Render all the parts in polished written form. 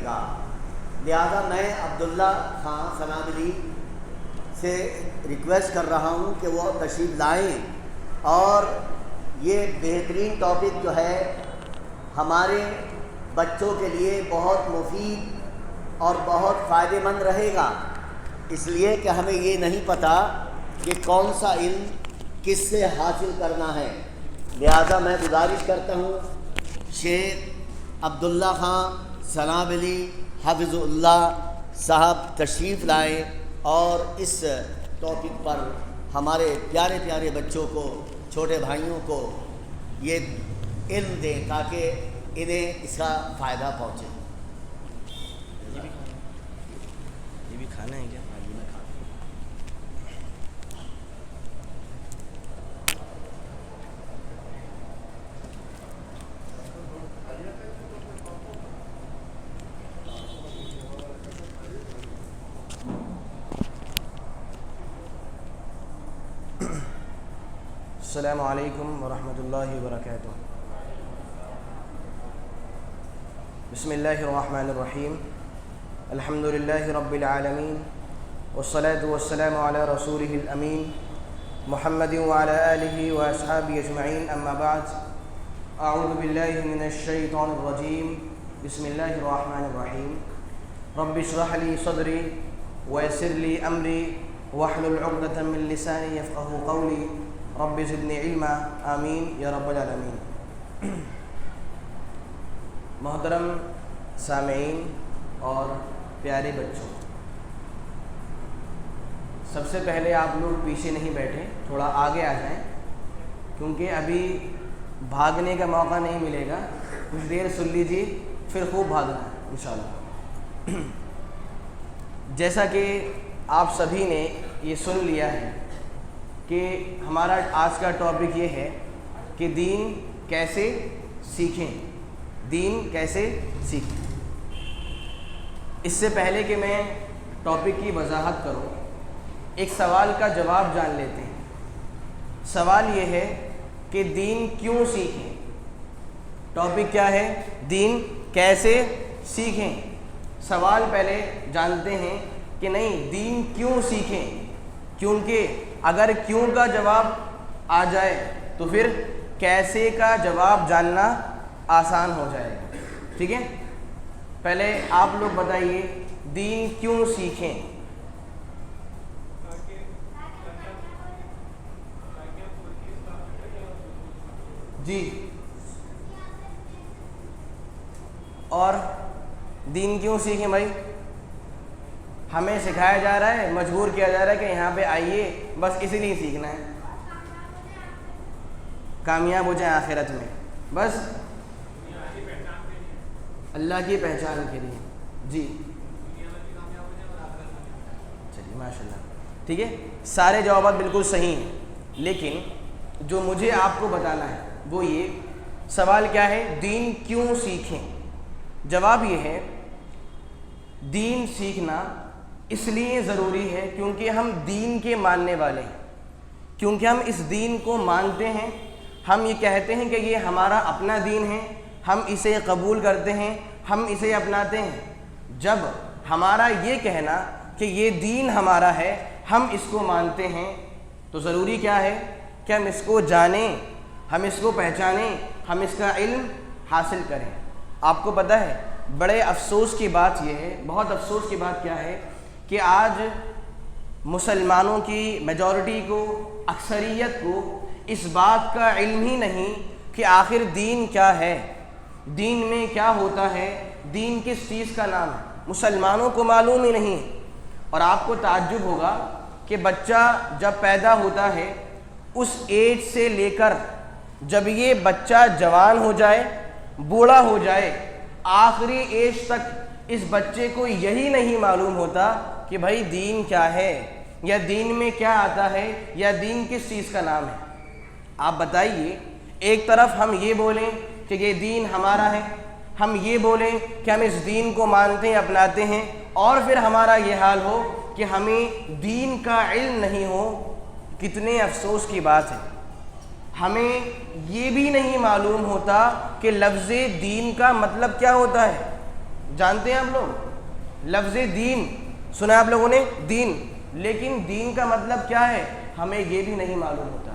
گا۔ لہذا میں عبداللہ خان سنابلی سے ریکویسٹ کر رہا ہوں کہ وہ تشریف لائیں، اور یہ بہترین ٹاپک جو ہے ہمارے بچوں کے لیے بہت مفید اور بہت فائدہ مند رہے گا، اس لیے کہ ہمیں یہ نہیں پتہ کہ کون سا علم کس سے حاصل کرنا ہے۔ لہذا میں گزارش کرتا ہوں شیخ عبداللہ خان سنابلی حفظ اللہ صاحب تشریف لائیں اور اس ٹاپک پر ہمارے پیارے پیارے بچوں کو، چھوٹے بھائیوں کو یہ علم دیں تاکہ انہیں اس کا فائدہ پہنچے۔ یہ بھی کھانا ہے کیا؟ السلام علیکم ورحمۃ اللہ وبرکاتہ۔ بسم اللہ الرحمن الرحیم، الحمد للہ رب العالمین، والصلاة والسلام علی رسولہ الامین محمد وعلی آلہ واصحابہ اجمعین، اما بعد، اعوذ باللہ من الشیطان الرجیم، بسم اللہ الرحمن الرحیم، رب اشرح لی صدری ویسر لی امری واحلل عقدۃ من لسانی یفقہوا قولی رب زدنی علما، آمین یا رب العالمین۔ محترم سامعین اور پیارے بچوں، سب سے پہلے آپ لوگ پیچھے نہیں بیٹھے، تھوڑا آگے آ جائیں، کیونکہ ابھی بھاگنے کا موقع نہیں ملے گا، کچھ دیر سن لیجیے پھر خوب بھاگنا ہے انشاءاللہ۔ جیسا کہ آپ سبھی نے یہ سن لیا ہے کہ ہمارا آج کا ٹاپک یہ ہے کہ دین کیسے سیکھیں، دین کیسے سیکھیں۔ اس سے پہلے کہ میں ٹاپک کی وضاحت کروں، ایک سوال کا جواب جان لیتے ہیں۔ سوال یہ ہے کہ دین کیوں سیکھیں؟ ٹاپک کیا ہے؟ دین کیسے سیکھیں۔ سوال پہلے جانتے ہیں کہ نہیں، دین کیوں سیکھیں، کیونکہ اگر کیوں کا جواب آ جائے تو پھر کیسے کا جواب جاننا آسان ہو جائے گا۔ ٹھیک ہے، پہلے آپ لوگ بتائیے دین کیوں سیکھیں؟ جی، اور دین کیوں سیکھیں بھائی؟ ہمیں سکھایا جا رہا ہے، مجبور کیا جا رہا ہے کہ یہاں پہ آئیے، بس اسی لیے سیکھنا ہے، کامیاب ہو جائیں آخرت میں، بس اللہ کی پہچان کے لیے۔ جی چلیے ماشاء اللہ، ٹھیک ہے، سارے جوابات بالکل صحیح ہیں، لیکن جو مجھے آپ کو بتانا ہے وہ یہ، سوال کیا ہے؟ دین کیوں سیکھیں؟ جواب یہ ہے، دین سیکھنا اس لیے ضروری ہے کیونکہ ہم دین کے ماننے والے ہیں، کیونکہ ہم اس دین کو مانتے ہیں، ہم یہ کہتے ہیں کہ یہ ہمارا اپنا دین ہے، ہم اسے قبول کرتے ہیں، ہم اسے اپناتے ہیں۔ جب ہمارا یہ کہنا کہ یہ دین ہمارا ہے، ہم اس کو مانتے ہیں، تو ضروری کیا ہے کہ ہم اس کو جانیں، ہم اس کو پہچانیں، ہم اس کا علم حاصل کریں۔ آپ کو پتہ ہے بڑے افسوس کی بات یہ ہے، بہت افسوس کی بات کیا ہے کہ آج مسلمانوں کی میجورٹی کو، اکثریت کو اس بات کا علم ہی نہیں کہ آخر دین کیا ہے، دین میں کیا ہوتا ہے، دین کس چیز کا نام ہے، مسلمانوں کو معلوم ہی نہیں۔ اور آپ کو تعجب ہوگا کہ بچہ جب پیدا ہوتا ہے، اس ایج سے لے کر جب یہ بچہ جوان ہو جائے، بوڑھا ہو جائے، آخری ایج تک اس بچے کو یہی نہیں معلوم ہوتا کہ بھائی دین کیا ہے، یا دین میں کیا آتا ہے، یا دین کس چیز کا نام ہے۔ آپ بتائیے، ایک طرف ہم یہ بولیں کہ یہ دین ہمارا ہے، ہم یہ بولیں کہ ہم اس دین کو مانتے ہیں، اپناتے ہیں، اور پھر ہمارا یہ حال ہو کہ ہمیں دین کا علم نہیں ہو، کتنے افسوس کی بات ہے۔ ہمیں یہ بھی نہیں معلوم ہوتا کہ لفظ دین کا مطلب کیا ہوتا ہے۔ جانتے ہیں آپ لوگ لفظ دین سنا آپ لوگوں نے؟ دین، لیکن دین کا مطلب کیا ہے ہمیں یہ بھی نہیں معلوم ہوتا.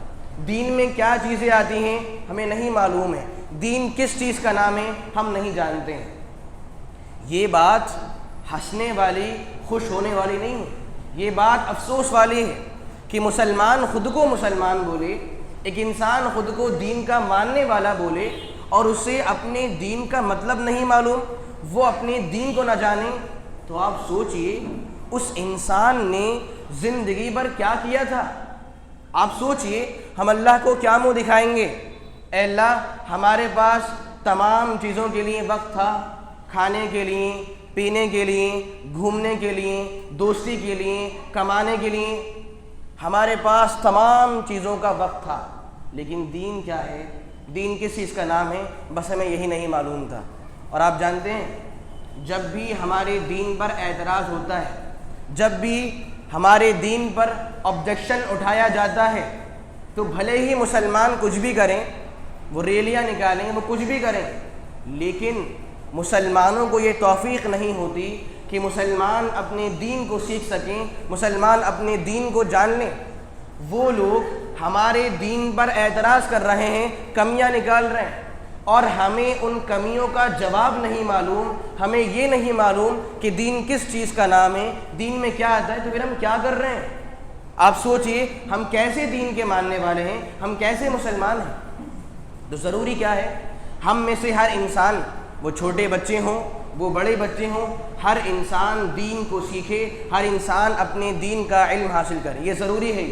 دین میں کیا چیزیں آتی ہیں ہمیں نہیں معلوم ہے. دین کس چیز کا نام ہے ہم نہیں جانتے ہیں. یہ بات ہنسنے والی، خوش ہونے والی نہیں ہے، یہ بات افسوس والی ہے کہ مسلمان خود کو مسلمان بولے، ایک انسان خود کو دین کا ماننے والا بولے اور اسے اپنے دین کا مطلب نہیں معلوم، وہ اپنے دین کو نہ جانے. تو آپ سوچئے اس انسان نے زندگی بھر کیا کیا تھا. آپ سوچئے ہم اللہ کو کیا منہ دکھائیں گے؟ اے اللہ ہمارے پاس تمام چیزوں کے لیے وقت تھا، کھانے کے لیے، پینے کے لیے، گھومنے کے لیے، دوستی کے لیے، کمانے کے لیے، ہمارے پاس تمام چیزوں کا وقت تھا، لیکن دین کیا ہے، دین کس چیز کا نام ہے، بس ہمیں یہی نہیں معلوم تھا. اور آپ جانتے ہیں جب بھی ہمارے دین پر اعتراض ہوتا ہے، جب بھی ہمارے دین پر آبجیکشن اٹھایا جاتا ہے، تو بھلے ہی مسلمان کچھ بھی کریں، وہ ریلیاں نکالیں، وہ کچھ بھی کریں، لیکن مسلمانوں کو یہ توفیق نہیں ہوتی کہ مسلمان اپنے دین کو سیکھ سکیں، مسلمان اپنے دین کو جان لیں. وہ لوگ ہمارے دین پر اعتراض کر رہے ہیں، کمیاں نکال رہے ہیں، اور ہمیں ان کمیوں کا جواب نہیں معلوم، ہمیں یہ نہیں معلوم کہ دین کس چیز کا نام ہے، دین میں کیا آتا ہے، تو پھر ہم کیا کر رہے ہیں؟ آپ سوچئے ہم کیسے دین کے ماننے والے ہیں، ہم کیسے مسلمان ہیں؟ تو ضروری کیا ہے، ہم میں سے ہر انسان، وہ چھوٹے بچے ہوں، وہ بڑے بچے ہوں، ہر انسان دین کو سیکھے، ہر انسان اپنے دین کا علم حاصل کرے. یہ ضروری ہے،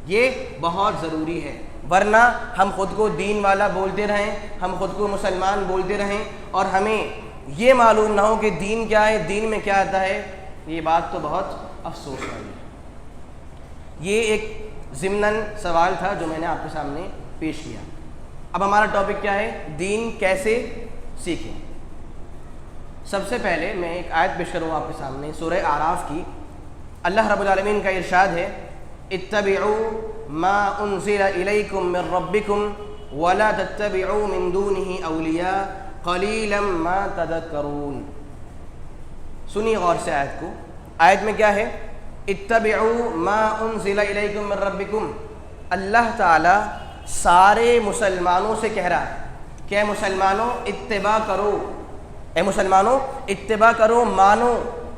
یہ بہت ضروری ہے. ورنہ ہم خود کو دین والا بولتے رہیں، ہم خود کو مسلمان بولتے رہیں، اور ہمیں یہ معلوم نہ ہو کہ دین کیا ہے، دین میں کیا آتا ہے. یہ بات تو بہت افسوس والی ہے. یہ ایک ضمناً سوال تھا جو میں نے آپ کے سامنے پیش کیا. اب ہمارا ٹاپک کیا ہے، دین کیسے سیکھیں. سب سے پہلے میں ایک آیت پیش کروں آپ کے سامنے سورہ اعراف کی. اللہ رب العالمین کا ارشاد ہے، اتبعوا ما انزل الیکم من ربکم ولا تتبعوا من دونه اولیاء قلیلا ما تذکرون. سنیے غور سے آیت کو. آیت میں کیا ہے، اتبعوا ما انزل الیکم من ربکم. اللہ تعالی سارے مسلمانوں سے کہہ رہا ہے کہ اے مسلمانوں اتباع کرو، اے مسلمانوں اتباع کرو، مانو.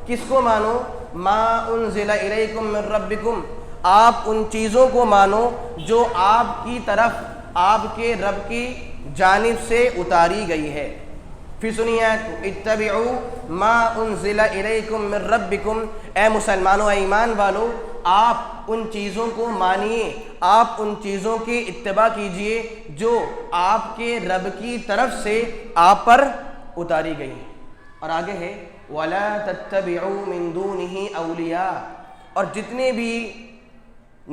کس کو مانو؟ ما انزل الیکم من ربکم، آپ ان چیزوں کو مانو جو آپ کی طرف آپ کے رب کی جانب سے اتاری گئی ہے. پھر سنیے اتبعوا ما انزل الیکم من ربکم، اے مسلمانوں، اے ایمان والو، آپ ان چیزوں کو مانیے، آپ ان چیزوں کی اتباع کیجئے جو آپ کے رب کی طرف سے آپ پر اتاری گئی ہیں. اور آگے ہے وَلَا تَتَّبِعُوا مِن دُونِهِ أَوْلِيَاءَ، اور جتنے بھی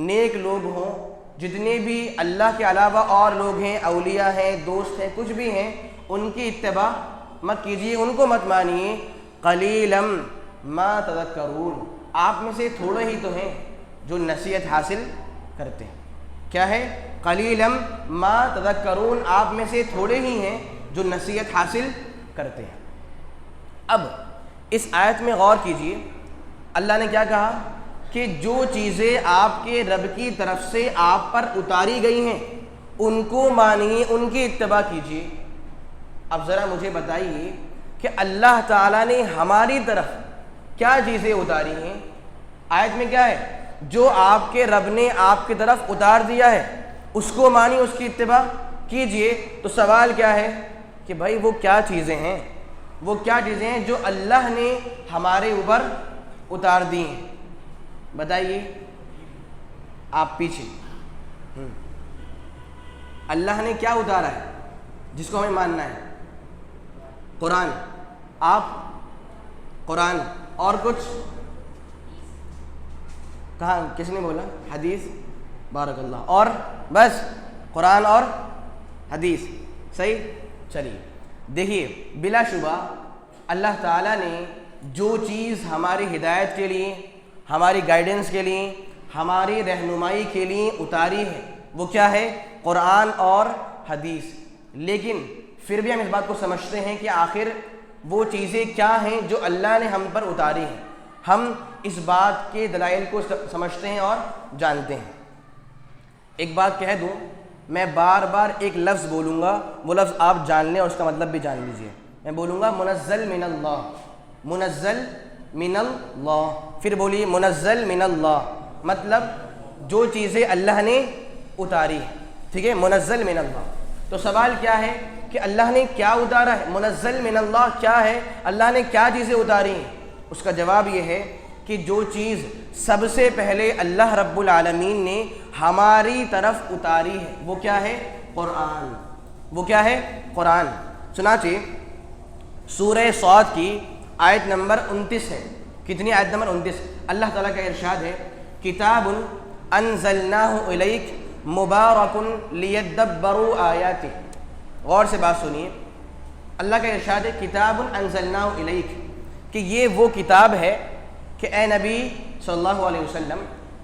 نیک لوگ ہوں، جتنے بھی اللہ کے علاوہ اور لوگ ہیں، اولیاء ہیں، دوست ہیں، کچھ بھی ہیں، ان کی اتباع مت کیجیے، ان کو مت مانیے. قَلِيلًا مَا تَذَكَّرُونَ، آپ میں سے تھوڑے ہی تو ہیں جو نصیحت حاصل کرتے ہیں. کیا ہے؟ قَلِيلًا مَا تَذَكَّرُونَ، آپ میں سے تھوڑے ہی ہیں جو نصیحت حاصل کرتے ہیں. اب اس آیت میں غور کیجئے، اللہ نے کیا کہا کہ جو چیزیں آپ کے رب کی طرف سے آپ پر اتاری گئی ہیں ان کو مانیے، ان کی اتباع کیجئے. اب ذرا مجھے بتائیے کہ اللہ تعالیٰ نے ہماری طرف کیا چیزیں اتاری ہیں؟ آیت میں کیا ہے؟ جو آپ کے رب نے آپ کی طرف اتار دیا ہے اس کو مانیے، اس کی اتباع کیجئے. تو سوال کیا ہے کہ بھائی وہ کیا چیزیں ہیں، وہ کیا چیزیں ہیں جو اللہ نے ہمارے اوپر اتار دی ہیں؟ بتائیے آپ پیچھے. اللہ نے کیا اتارا ہے جس کو ہمیں ماننا ہے؟ قرآن. آپ قرآن اور کچھ کہاں کس نے بولا؟ حدیث. بارک اللہ. اور بس قرآن اور حدیث. صحیح. چلیے دیکھیے، بلا شبہ اللہ تعالیٰ نے جو چیز ہماری ہدایت کے لیے، ہماری گائیڈنس کے لیے، ہماری رہنمائی کے لیے اتاری ہے وہ کیا ہے؟ قرآن اور حدیث. لیکن پھر بھی ہم اس بات کو سمجھتے ہیں کہ آخر وہ چیزیں کیا ہیں جو اللہ نے ہم پر اتاری ہیں، ہم اس بات کے دلائل کو سمجھتے ہیں اور جانتے ہیں۔ ایک بات کہہ دوں، میں بار بار ایک لفظ بولوں گا، وہ لفظ آپ جان لیں اور اس کا مطلب بھی جان لیجئے۔ میں بولوں گا منزل من اللہ، منزل من اللہ، پھر بولیے منزل من اللہ، مطلب جو چیزیں اللہ نے اتاری ہیں، ٹھیک ہے، منزل من اللہ۔ تو سوال کیا ہے کہ اللہ نے کیا اتارا ہے؟ منزل من اللہ کیا ہے؟ اللہ نے کیا چیزیں اتاری ہیں؟ اس کا جواب یہ ہے کہ جو چیز سب سے پہلے اللہ رب العالمین نے ہماری طرف اتاری ہے وہ کیا ہے؟ قرآن۔ وہ کیا ہے؟ قرآن۔ چنانچہ سورہ صاد کی آیت نمبر 29 ہے۔ کتنی آیت نمبر 29؟ اللہ تعالیٰ کا ارشاد ہے کتاب انزلناہ الیک مبارک لیدبروا آیاتہ۔ غور سے بات سنیے، اللہ کا ارشاد ہے کتاب انزلناہ الیک، کہ یہ وہ کتاب ہے کہ اے نبی صلی اللہ علیہ وسلم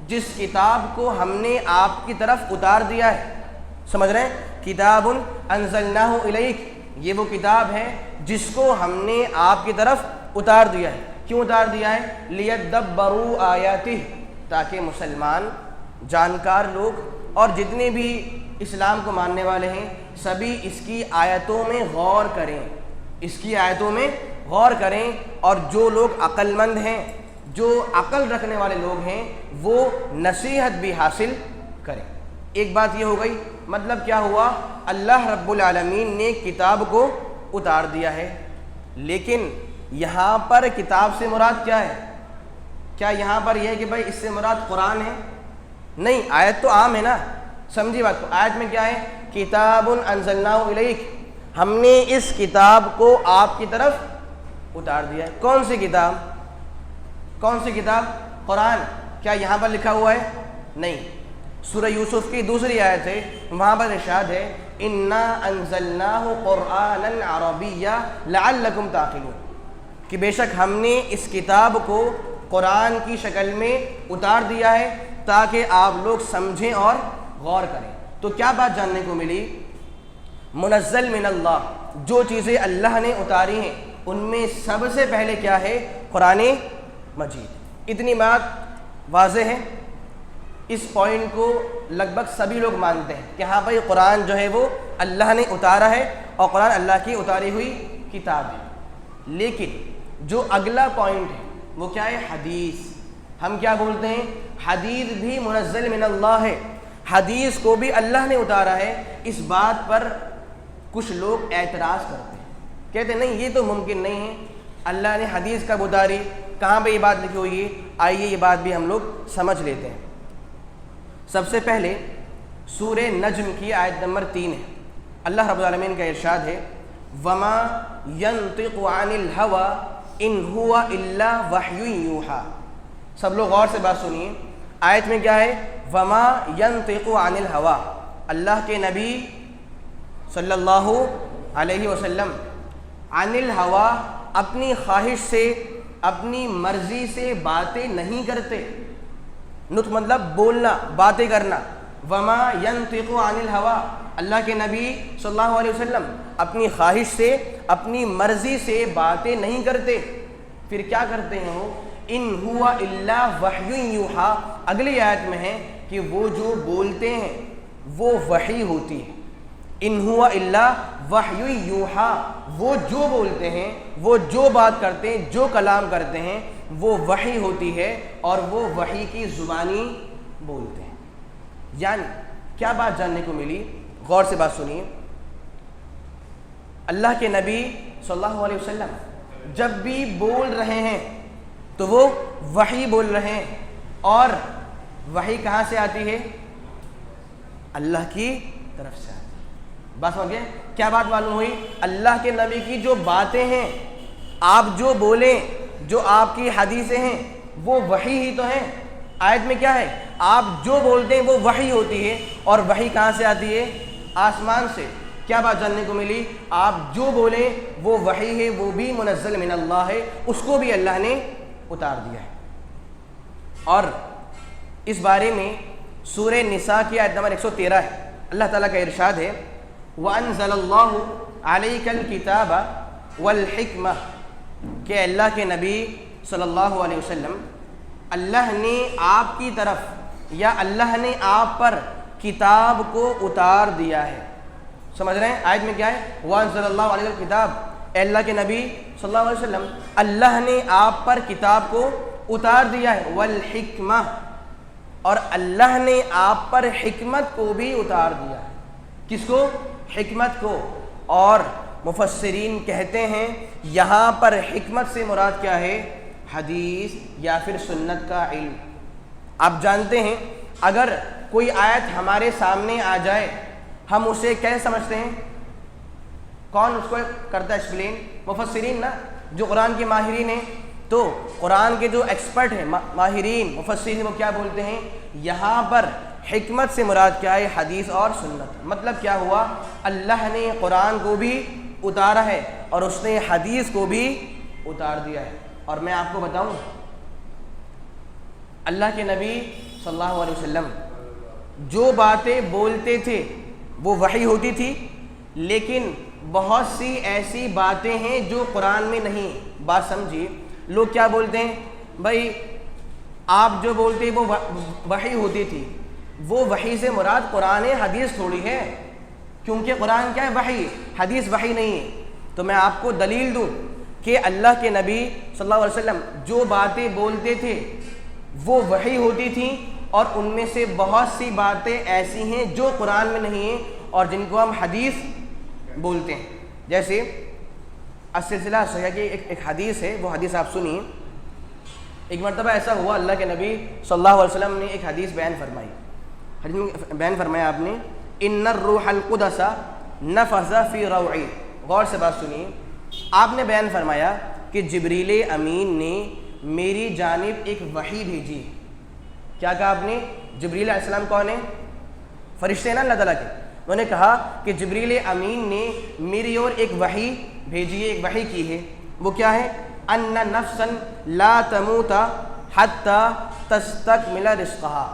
جس کتاب کو ہم نے آپ کی طرف اتار دیا ہے۔ سمجھ رہے ہیں؟ کتاب انزلناہ الیک، یہ وہ کتاب ہے جس کو ہم نے آپ کی طرف اتار دیا ہے۔ کیوں اتار دیا ہے؟ لیدبروا آیاتہ، تاکہ مسلمان، جانکار لوگ اور جتنے بھی اسلام کو ماننے والے ہیں سبھی اس کی آیتوں میں غور کریں، اس کی آیتوں میں غور کریں، اور جو لوگ عقل مند ہیں، جو عقل رکھنے والے لوگ ہیں، وہ نصیحت بھی حاصل کریں۔ ایک بات یہ ہو گئی، مطلب کیا ہوا؟ اللہ رب العالمین نے کتاب کو اتار دیا ہے، لیکن یہاں پر کتاب سے مراد کیا ہے؟ کیا یہاں پر یہ ہے کہ بھائی اس سے مراد قرآن ہے؟ نہیں، آیت تو عام ہے نا، سمجھی بات کو۔ آیت میں کیا ہے؟ کتاب انزلناہ الیک، ہم نے اس کتاب کو آپ کی طرف اتار دیا ہے۔ کون سی کتاب؟ کون سی کتاب؟ قرآن۔ کیا یہاں پر لکھا ہوا ہے؟ نہیں۔ سورہ یوسف کی دوسری آیت ہے، وہاں پر ارشاد ہے انا انزلناہ قرآنا عربیا لعلکم تعقلون، کہ بے شک ہم نے اس کتاب کو قرآن کی شکل میں اتار دیا ہے تاکہ آپ لوگ سمجھیں اور غور کریں۔ تو کیا بات جاننے کو ملی؟ منزل من اللہ، جو چیزیں اللہ نے اتاری ہیں ان میں سب سے پہلے کیا ہے؟ قرآن مجید۔ اتنی بات واضح ہے، اس پوائنٹ کو لگ بھگ سبھی لوگ مانتے ہیں کہ ہاں بھائی قرآن جو ہے وہ اللہ نے اتارا ہے اور قرآن اللہ کی اتاری ہوئی کتاب ہے۔ لیکن جو اگلا پوائنٹ ہے وہ کیا ہے؟ حدیث۔ ہم کیا بولتے ہیں؟ حدیث بھی منزل من اللہ ہے، حدیث کو بھی اللہ نے اتارا ہے۔ اس بات پر کچھ لوگ اعتراض کرتے ہیں، کہتے ہیں نہیں یہ تو ممکن نہیں ہے، اللہ نے حدیث کب اتاری؟ کہاں پہ یہ بات لکھی ہوئی ہے؟ آئیے یہ بات بھی ہم لوگ سمجھ لیتے ہیں۔ سب سے پہلے سورہ نجم کی آیت نمبر 3 ہے، اللہ رب العالمین کا ارشاد ہے وما ينطق عن الهوى ان هو الا وحی یوحی۔ سب لوگ غور سے بات سنیے، آیت میں کیا ہے؟ وما ينطق عن الهوى، اللہ کے نبی صلی اللہ علیہ وسلم عن الهوى، اپنی خواہش سے، اپنی مرضی سے باتیں نہیں کرتے۔ نطق مطلب بولنا، باتیں کرنا۔ وما ينطق عن الهوى، اللہ کے نبی صلی اللہ علیہ وسلم اپنی خواہش سے، اپنی مرضی سے باتیں نہیں کرتے۔ پھر کیا کرتے ہیں وہ؟ ان هو الا وحی یوحی، اگلی آیت میں ہے کہ وہ جو بولتے ہیں وہ وحی ہوتی ہے۔ ان هو الا وحی یوحی، وہ جو بولتے ہیں، وہ جو بات کرتے ہیں، جو کلام کرتے ہیں وہ وحی ہوتی ہے اور وہ وحی کی زبانی بولتے ہیں۔ یعنی کیا بات جاننے کو ملی؟ غور سے بات سنیے، اللہ کے نبی صلی اللہ علیہ وسلم جب بھی بول رہے ہیں تو وہ وحی بول رہے ہیں، اور وحی کہاں سے آتی ہے؟ اللہ کی طرف سے آتی ہے۔ بات سمجھ گئے؟ کیا بات معلوم ہوئی؟ اللہ کے نبی کی جو باتیں ہیں، آپ جو بولیں، جو آپ کی حدیثیں ہیں وہ وحی ہی تو ہیں۔ آیت میں کیا ہے؟ آپ جو بولتے ہیں وہ وحی ہوتی ہے، اور وحی کہاں سے آتی ہے؟ آسمان سے۔ کیا بات جاننے کو ملی؟ آپ جو بولیں وہ وحی ہے، وہ بھی منزل من اللہ ہے، اس کو بھی اللہ نے اتار دیا ہے۔ اور اس بارے میں سورہ نساء کی آیت نمبر 113 ہے، اللہ تعالیٰ کا ارشاد ہے وَأَنزَلَ اللَّهُ عَلَيْكَ الْكِتَابَ والحکمہ کہ اللہ کے نبی صلی اللہ علیہ وسلم اللہ نے آپ کی طرف یا اللہ نے آپ پر کتاب کو اتار دیا ہے. سمجھ رہے ہیں آیت میں کیا ہے؟ وَأَنزَلَ اللَّهُ عَلَيْكَ الْكِتَابَ، اے اللہ کے نبی صلی اللہ علیہ وسلم اللہ نے آپ پر کتاب کو اتار دیا ہے. والحکمہ، اور اللہ نے آپ پر حکمت کو بھی اتار دیا ہے. کس کو؟ حکمت کو. اور مفسرین کہتے ہیں یہاں پر حکمت سے مراد کیا ہے؟ حدیث یا پھر سنت کا علم. آپ جانتے ہیں اگر کوئی آیت ہمارے سامنے آ جائے ہم اسے کیسے سمجھتے ہیں؟ کون اس کو کرتا ہے ایکسپلین؟ مفسرین نا، جو قرآن کے ماہرین ہیں. تو قرآن کے جو ایکسپرٹ ہیں ماہرین مفسرین، وہ کیا بولتے ہیں؟ یہاں پر حکمت سے مراد کیا ہے؟ حدیث اور سنت. مطلب کیا ہوا؟ اللہ نے قرآن کو بھی اتارا ہے اور اس نے حدیث کو بھی اتار دیا ہے. اور میں آپ کو بتاؤں، اللہ کے نبی صلی اللہ علیہ وسلم جو باتیں بولتے تھے وہ وحی ہوتی تھی، لیکن بہت سی ایسی باتیں ہیں جو قرآن میں نہیں. بات سمجھیے، لوگ کیا بولتے ہیں؟ بھائی آپ جو بولتے ہیں وہ وحی ہوتی تھی. وہ وحی سے مراد قرآن حدیث تھوڑی ہے، کیونکہ قرآن کیا ہے؟ وحی. حدیث وحی نہیں ہے. تو میں آپ کو دلیل دوں کہ اللہ کے نبی صلی اللہ علیہ وسلم جو باتیں بولتے تھے وہ وحی ہوتی تھیں، اور ان میں سے بہت سی باتیں ایسی ہیں جو قرآن میں نہیں ہیں اور جن کو ہم حدیث بولتے ہیں. جیسے السلسلہ صحیحہ کی ایک حدیث ہے، وہ حدیث آپ سنیے. ایک مرتبہ ایسا ہوا اللہ کے نبی صلی اللہ علیہ وسلم نے ایک حدیث بیان فرمائی. حدیث میں بیان فرمایا آپ نے، ان الروح القدس نفث فی روعی. غور سے بات سنیے. آپ نے بیان فرمایا کہ جبریل امین نے میری جانب ایک وحی بھیجی. کیا کہا آپ نے؟ جبریل علیہ السلام کون ہے؟ فرشتے ہیں نا اللہ تعالیٰ کے. انہوں نے کہا کہ جبریل امین نے میری اور ایک وحی بھیجی ہے، ایک وحی کی ہے. وہ کیا ہے؟ ان نفسا لا تموت حتی تستکمل رزقہا،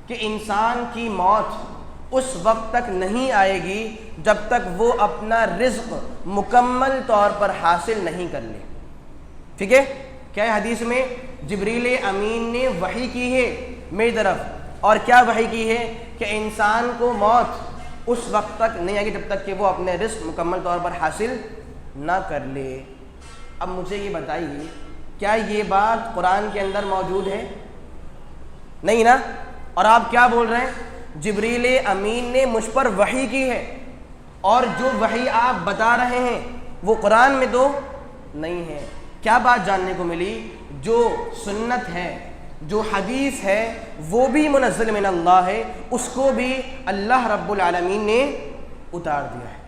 کہ انسان کی موت اس وقت تک نہیں آئے گی جب تک وہ اپنا رزق مکمل طور پر حاصل نہیں کر لے. ٹھیک ہے؟ کیا ہے حدیث میں؟ جبریل امین نے وحی کی ہے میری طرف. اور کیا وحی کی ہے؟ کہ انسان کو موت اس وقت تک نہیں آئے گی جب تک کہ وہ اپنے رزق مکمل طور پر حاصل نہ کر لے. اب مجھے یہ بتائیے، کیا یہ بات قرآن کے اندر موجود ہے؟ نہیں نا. اور آپ کیا بول رہے ہیں؟ جبریل امین نے مجھ پر وحی کی ہے، اور جو وحی آپ بتا رہے ہیں وہ قرآن میں تو نہیں ہے. کیا بات جاننے کو ملی؟ جو سنت ہے، جو حدیث ہے، وہ بھی منزل من اللہ ہے، اس کو بھی اللہ رب العالمین نے اتار دیا ہے.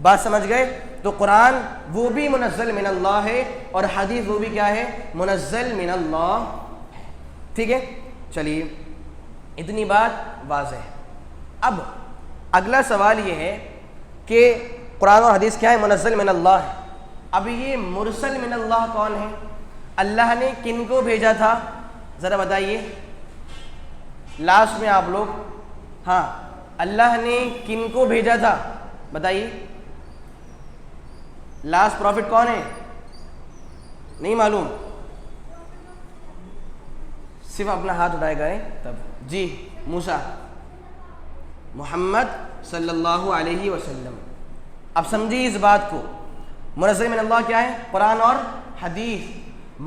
بات سمجھ گئے؟ تو قرآن وہ بھی منزل من اللہ ہے اور حدیث وہ بھی کیا ہے؟ منزل من اللہ ہے. ٹھیک ہے؟ چلیے اتنی بات واضح ہے. اب اگلا سوال یہ ہے کہ قرآن اور حدیث کیا ہے؟ منزل من اللہ ہے. اب یہ مرسل من اللہ کون ہے؟ اللہ نے کن کو بھیجا تھا؟ ذرا بتائیے لاسٹ میں آپ لوگ. ہاں، اللہ نے کن کو بھیجا تھا؟ بتائیے. لاسٹ پروفٹ کون ہے؟ نہیں معلوم؟ صرف اپنا ہاتھ اٹھائے گئے تب. جی موسیٰ، محمد صلی اللہ علیہ وسلم. اب سمجھیے اس بات کو. منزل من اللہ کیا ہے؟ قرآن اور حدیث.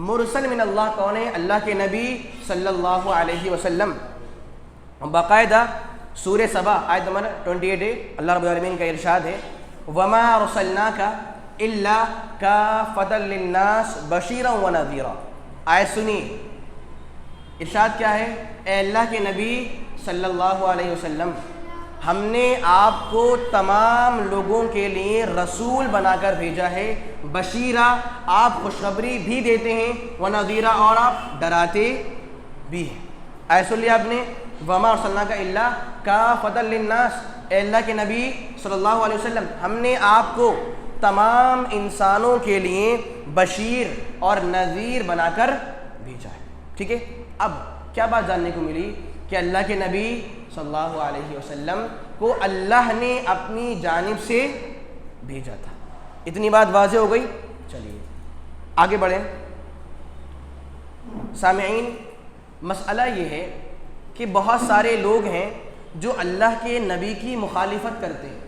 مرسل من اللہ کون ہے؟ اللہ کے نبی صلی اللہ علیہ وسلم. باقاعدہ سورہ سبا آیت نمبر 28 ہے. اللہ رب العالمین کا ارشاد ہے، وما ارسلناک الا کافۃ للناس بشیرا ونذیرا. آیت سنی. ارشاد کیا ہے؟ اے اللہ کے نبی صلی اللہ علیہ وسلم، ہم نے آپ کو تمام لوگوں کے لیے رسول بنا کر بھیجا ہے. بشیرہ، آپ خوشخبری بھی دیتے ہیں، ونذیرہ، اور آپ ڈراتے بھی ہیں. آیت سن لیا آپ نے؟ وما ارسلناک الا کافۃ للناس. اے اللہ کے نبی صلی اللہ علیہ وسلم، ہم نے آپ کو تمام انسانوں کے لیے بشیر اور نذیر بنا کر بھیجا ہے. ٹھیک ہے؟ اب کیا بات جاننے کو ملی؟ کہ اللہ کے نبی صلی اللہ علیہ وسلم کو اللہ نے اپنی جانب سے بھیجا تھا. اتنی بات واضح ہو گئی. چلیے آگے بڑھیں. سامعین، مسئلہ یہ ہے کہ بہت سارے لوگ ہیں جو اللہ کے نبی کی مخالفت کرتے ہیں،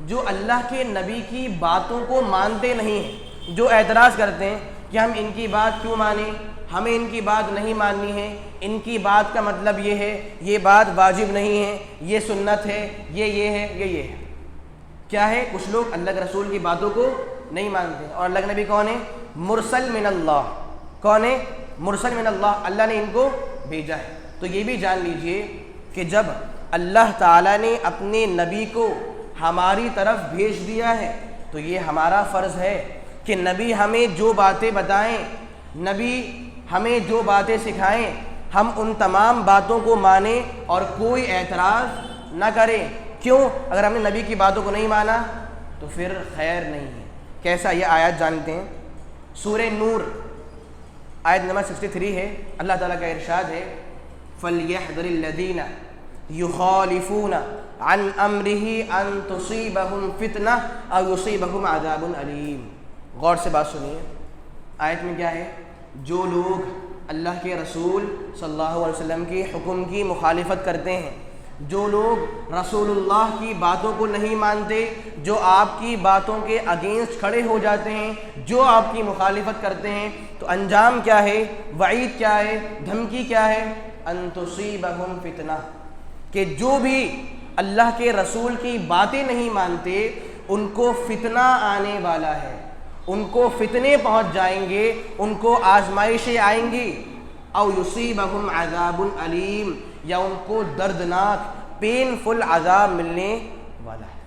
جو اللہ کے نبی کی باتوں کو مانتے نہیں ہیں، جو اعتراض کرتے ہیں کہ ہم ان کی بات کیوں مانیں، ہمیں ان کی بات نہیں ماننی ہے، ان کی بات کا مطلب یہ ہے، یہ بات واجب نہیں ہے، یہ سنت ہے، یہ ہے، یہ ہے. کیا ہے؟ کچھ لوگ اللہ کے رسول کی باتوں کو نہیں مانتے. اور اللہ کے نبی کون ہے؟ مرسل من اللہ. کون ہے؟ مرسل من اللہ، اللہ نے ان کو بھیجا ہے. تو یہ بھی جان لیجئے کہ جب اللہ تعالیٰ نے اپنے نبی کو ہماری طرف بھیج دیا ہے تو یہ ہمارا فرض ہے کہ نبی ہمیں جو باتیں بتائیں، نبی ہمیں جو باتیں سکھائیں، ہم ان تمام باتوں کو مانیں اور کوئی اعتراض نہ کریں. کیوں؟ اگر ہم نے نبی کی باتوں کو نہیں مانا تو پھر خیر نہیں ہے. کیسا؟ یہ آیات جانتے ہیں. سورہ نور آیت نمبر 63 ہے. اللہ تعالیٰ کا ارشاد ہے فَلْيَحْذَرِ الَّذِينَ يُخَالِفُونَ عَنْ أَمْرِهِ أَن تُصِيبَهُمْ فِتْنَةٌ أَوْ يُصِيبَهُمْ عَذَابٌ أَلِيمٌ. غور سے بات سنیے. آیت میں کیا ہے؟ جو لوگ اللہ کے رسول صلی اللہ علیہ وسلم کی حکم کی مخالفت کرتے ہیں، جو لوگ رسول اللہ کی باتوں کو نہیں مانتے، جو آپ کی باتوں کے اگینسٹ کھڑے ہو جاتے ہیں، جو آپ کی مخالفت کرتے ہیں، تو انجام کیا ہے؟ وعید کیا ہے؟ دھمکی کیا ہے؟ ان تصیبہم فتنہ، کہ جو بھی اللہ کے رسول کی باتیں نہیں مانتے ان کو فتنہ آنے والا ہے، ان کو فتنے پہنچ جائیں گے، ان کو آزمائشیں آئیں گی. او یصیبہم عذاب علیم، یا ان کو دردناک پینفل عذاب ملنے والا ہے.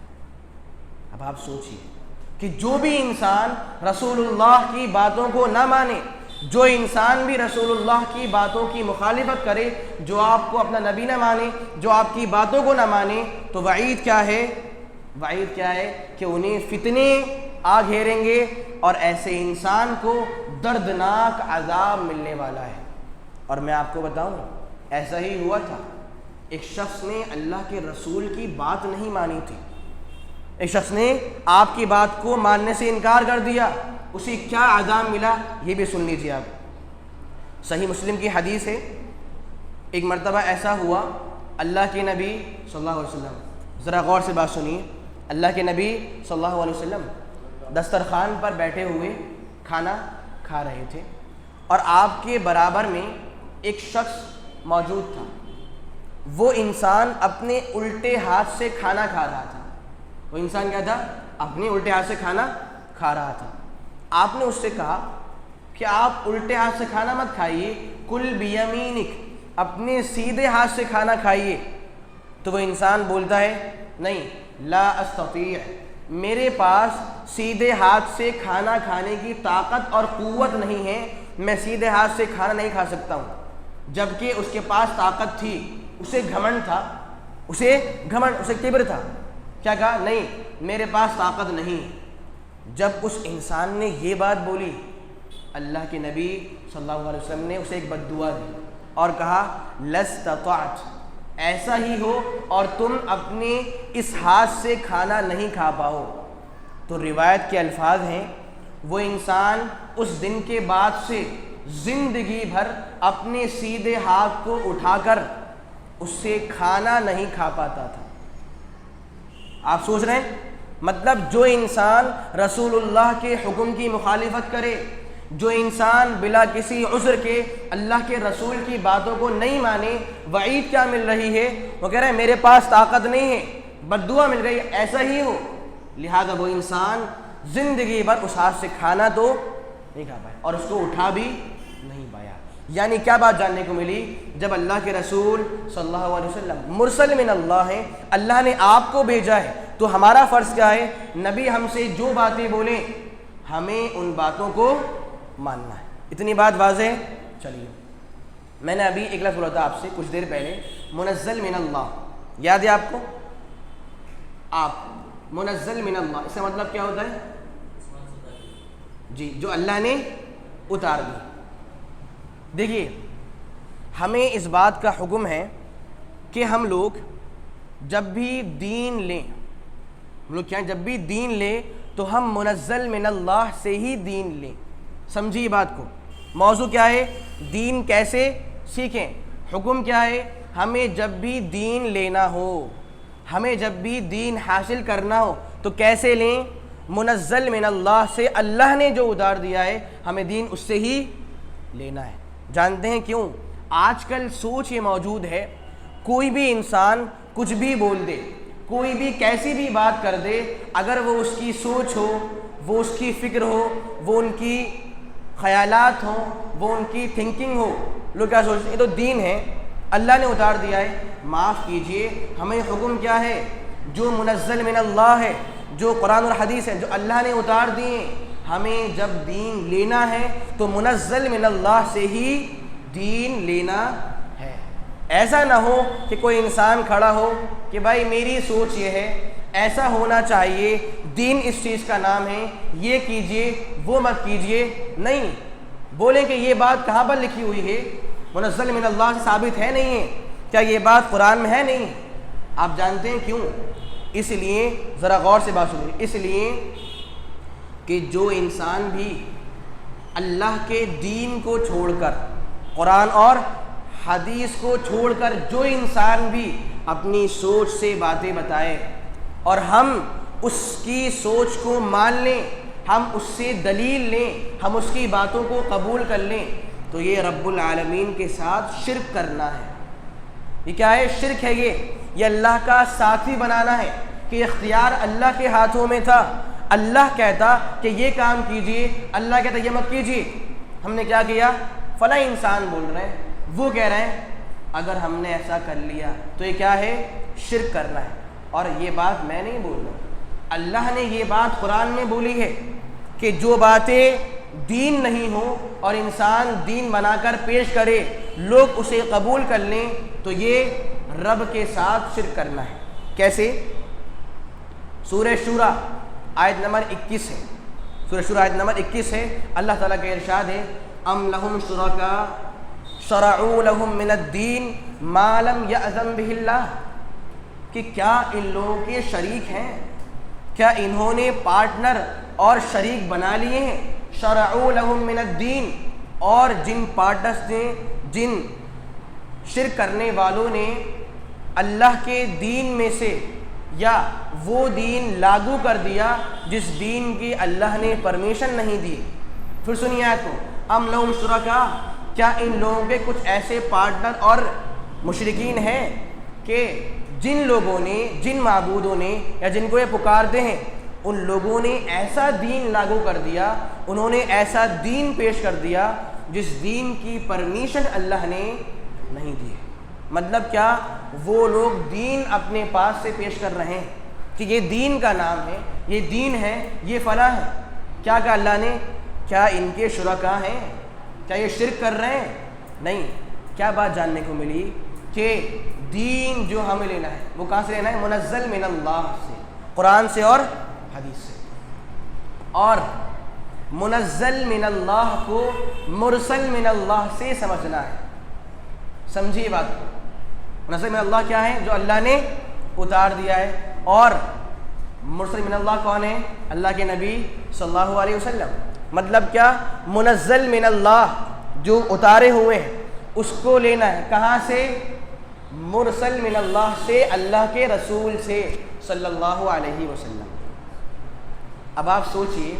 اب آپ سوچئے کہ جو بھی انسان رسول اللہ کی باتوں کو نہ مانے، جو انسان بھی رسول اللہ کی باتوں کی مخالفت کرے، جو آپ کو اپنا نبی نہ مانے، جو آپ کی باتوں کو نہ مانے، تو وعید کیا ہے؟ وعید کیا ہے؟ کہ انہیں فتنے آ گھیریں گے اور ایسے انسان کو دردناک عذاب ملنے والا ہے. اور میں آپ کو بتاؤں، ایسا ہی ہوا تھا. ایک شخص نے اللہ کے رسول کی بات نہیں مانی تھی، ایک شخص نے آپ کی بات کو ماننے سے انکار کر دیا، اسے کیا عذاب ملا یہ بھی سن لیجیے آپ. صحیح مسلم کی حدیث ہے، ایک مرتبہ ایسا ہوا اللہ کے نبی صلی اللہ علیہ وسلم، ذرا غور سے بات سنیے. اللہ کے نبی صلی اللہ علیہ وسلم دسترخوان پر بیٹھے ہوئے کھانا کھا رہے تھے اور آپ کے برابر میں ایک شخص موجود تھا. وہ انسان اپنے الٹے ہاتھ سے کھانا کھا رہا تھا. وہ انسان کیا تھا؟ اپنے الٹے ہاتھ سے کھانا کھا رہا تھا. آپ نے اس سے کہا کہ آپ الٹے ہاتھ سے کھانا مت کھائیے، کل بیمینک، اپنے سیدھے ہاتھ سے کھانا کھائیے. تو وہ انسان بولتا ہے نہیں، لا استطیع، میرے پاس سیدھے ہاتھ سے کھانا کھانے کی طاقت اور قوت نہیں ہے، میں سیدھے ہاتھ سے کھانا نہیں کھا سکتا ہوں. جبکہ اس کے پاس طاقت تھی، اسے گھمنڈ تھا، اسے کبر تھا. کیا کہا؟ نہیں، میرے پاس طاقت نہیں. جب اس انسان نے یہ بات بولی، اللہ کے نبی صلی اللہ علیہ وسلم نے اسے ایک بد دعا دی اور کہا لستطعت، ایسا ہی ہو اور تم اپنے اس ہاتھ سے کھانا نہیں کھا پاؤ. تو روایت کے الفاظ ہیں، وہ انسان اس دن کے بعد سے زندگی بھر اپنے سیدھے ہاتھ کو اٹھا کر اس سے کھانا نہیں کھا پاتا تھا. آپ سوچ رہے ہیں؟ مطلب جو انسان رسول اللہ کے حکم کی مخالفت کرے، جو انسان بلا کسی عذر کے اللہ کے رسول کی باتوں کو نہیں مانے، وعید کیا مل رہی ہے؟ وہ کہہ رہے ہیں میرے پاس طاقت نہیں ہے، بد دعا مل گئی، ایسا ہی ہو. لہذا وہ انسان زندگی بھر اس ہاتھ سے کھانا تو نہیں کھا پایا اور اس کو اٹھا بھی نہیں پایا. یعنی کیا بات جاننے کو ملی؟ جب اللہ کے رسول صلی اللہ علیہ وسلم مرسل من اللہ ہیں، اللہ نے آپ کو بھیجا ہے، تو ہمارا فرض کیا ہے؟ نبی ہم سے جو باتیں بولیں ہمیں ان باتوں کو ماننا ہے. اتنی بات واضح ہے. چلیے، میں نے ابھی ایک لفظ بولا تھا آپ سے کچھ دیر پہلے، منزل من اللہ، یاد ہے آپ کو؟ آپ منزل من اللہ، اس کا مطلب کیا ہوتا ہے؟ جی، جو اللہ نے اتار دی. دیکھیے، ہمیں اس بات کا حکم ہے کہ ہم لوگ جب بھی دین لیں، ہم لوگ کیا جب بھی دین لیں تو ہم منزل من اللہ سے ہی دین لیں. سمجھیے بات کو. موضوع کیا ہے؟ دین کیسے سیکھیں. حکم کیا ہے؟ ہمیں جب بھی دین لینا ہو، ہمیں جب بھی دین حاصل کرنا ہو تو کیسے لیں؟ منزل من اللہ سے، اللہ نے جو اتار دیا ہے ہمیں دین اس سے ہی لینا ہے. جانتے ہیں کیوں؟ آج کل سوچ یہ موجود ہے، کوئی بھی انسان کچھ بھی بول دے، کوئی بھی کیسی بھی بات کر دے، اگر وہ اس کی سوچ ہو، وہ اس کی فکر ہو، وہ ان کی خیالات ہوں، وہ ان کی تھنکنگ ہو، لوگ کیا سوچتے ہیں یہ تو دین ہے، اللہ نے اتار دیا ہے. معاف کیجئے، ہمیں حکم کیا ہے؟ جو منزل من اللہ ہے، جو قرآن اور حدیث ہے، جو اللہ نے اتار دیے، ہمیں جب دین لینا ہے تو منزل من اللہ سے ہی دین لینا ہے. ایسا نہ ہو کہ کوئی انسان کھڑا ہو کہ بھائی میری سوچ یہ ہے، ایسا ہونا چاہیے، دین اس چیز کا نام ہے، یہ کیجئے وہ مت کیجئے. نہیں، بولیں کہ یہ بات کہاں پر لکھی ہوئی ہے؟ منزل من اللہ سے ثابت ہے نہیں ہے؟ کیا یہ بات قرآن میں ہے؟ نہیں. آپ جانتے ہیں کیوں؟ اس لیے ذرا غور سے بات سنیے. اس لیے کہ جو انسان بھی اللہ کے دین کو چھوڑ کر، قرآن اور حدیث کو چھوڑ کر جو انسان بھی اپنی سوچ سے باتیں بتائے اور ہم اس کی سوچ کو مان لیں، ہم اس سے دلیل لیں، ہم اس کی باتوں کو قبول کر لیں، تو یہ رب العالمین کے ساتھ شرک کرنا ہے. یہ کیا ہے؟ شرک ہے. یہ اللہ کا ساتھی بنانا ہے کہ اختیار اللہ کے ہاتھوں میں تھا. اللہ کہتا کہ یہ کام کیجئے، اللہ کہتا یہ مت کیجئے. ہم نے کیا کیا؟ فلاں انسان بول رہے ہیں، وہ کہہ رہے ہیں، اگر ہم نے ایسا کر لیا تو یہ کیا ہے؟ شرک کرنا ہے. اور یہ بات میں نہیں بول رہا، اللہ نے یہ بات قرآن میں بولی ہے کہ جو باتیں دین نہیں ہو اور انسان دین بنا کر پیش کرے، لوگ اسے قبول کر لیں، تو یہ رب کے ساتھ شرک کرنا ہے. کیسے؟ سورہ شورى آیت نمبر 21 ہے. سورہ شورى آیت نمبر 21 ہے. اللہ تعالیٰ کا ارشاد ہے، ام لہم شرکاء شرعوا لہم من الدین ما لم یأذن بہ اللہ، کہ کیا ان لوگوں کے شریک ہیں؟ کیا انہوں نے پارٹنر اور شریک بنا لیے ہیں؟ شرعوا لہم من الدین، اور جن پارٹنرز نے، جن شرک کرنے والوں نے اللہ کے دین میں سے یا وہ دین لاگو کر دیا جس دین کی اللہ نے پرمیشن نہیں دی. پھر سنیے آیت کو، ام لہم شرکاء، کیا ان لوگوں کے کچھ ایسے پارٹنر اور مشرکین ہیں کہ جن لوگوں نے، جن معبودوں نے یا جن کو یہ پکارتے ہیں، ان لوگوں نے ایسا دین لاگو کر دیا، انہوں نے ایسا دین پیش کر دیا جس دین کی پرمیشن اللہ نے نہیں دی. مطلب کیا؟ وہ لوگ دین اپنے پاس سے پیش کر رہے ہیں کہ یہ دین کا نام ہے، یہ دین ہے، یہ فلاں ہے. کیا کہا اللہ نے؟ کیا ان کے شرکاء ہیں؟ کیا یہ شرک کر رہے ہیں؟ نہیں. کیا بات جاننے کو ملی؟ کہ دین جو ہمیں لینا ہے وہ کہاں سے لینا ہے؟ منزل من اللہ سے، قرآن سے اور حدیث سے. اور منزل من اللہ کو مرسل من اللہ سے سمجھنا ہے. سمجھیے بات کو. منزل من اللہ کیا ہے؟ جو اللہ نے اتار دیا ہے. اور مرسل من اللہ کون ہے؟ اللہ کے نبی صلی اللہ علیہ وسلم. مطلب کیا؟ منزل من اللہ جو اتارے ہوئے ہیں اس کو لینا ہے. کہاں سے؟ مرسل من اللہ سے، اللہ کے رسول سے صلی اللہ علیہ وسلم. اب آپ سوچئے،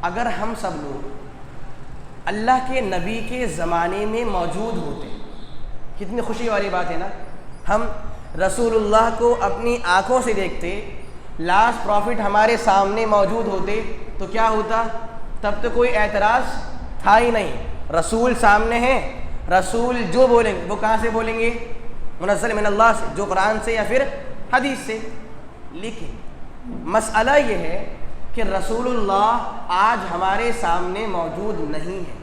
اگر ہم سب لوگ اللہ کے نبی کے زمانے میں موجود ہوتے، کتنی خوشی والی بات ہے نا. ہم رسول اللہ کو اپنی آنکھوں سے دیکھتے، لاسٹ پروفٹ ہمارے سامنے موجود ہوتے، تو کیا ہوتا؟ تب تو کوئی اعتراض تھا ہی نہیں. رسول سامنے ہیں، رسول جو بولیں گے وہ کہاں سے بولیں گے؟ منزل من اللہ سے، جو قرآن سے یا پھر حدیث سے. لیکن مسئلہ یہ ہے کہ رسول اللہ آج ہمارے سامنے موجود نہیں ہے.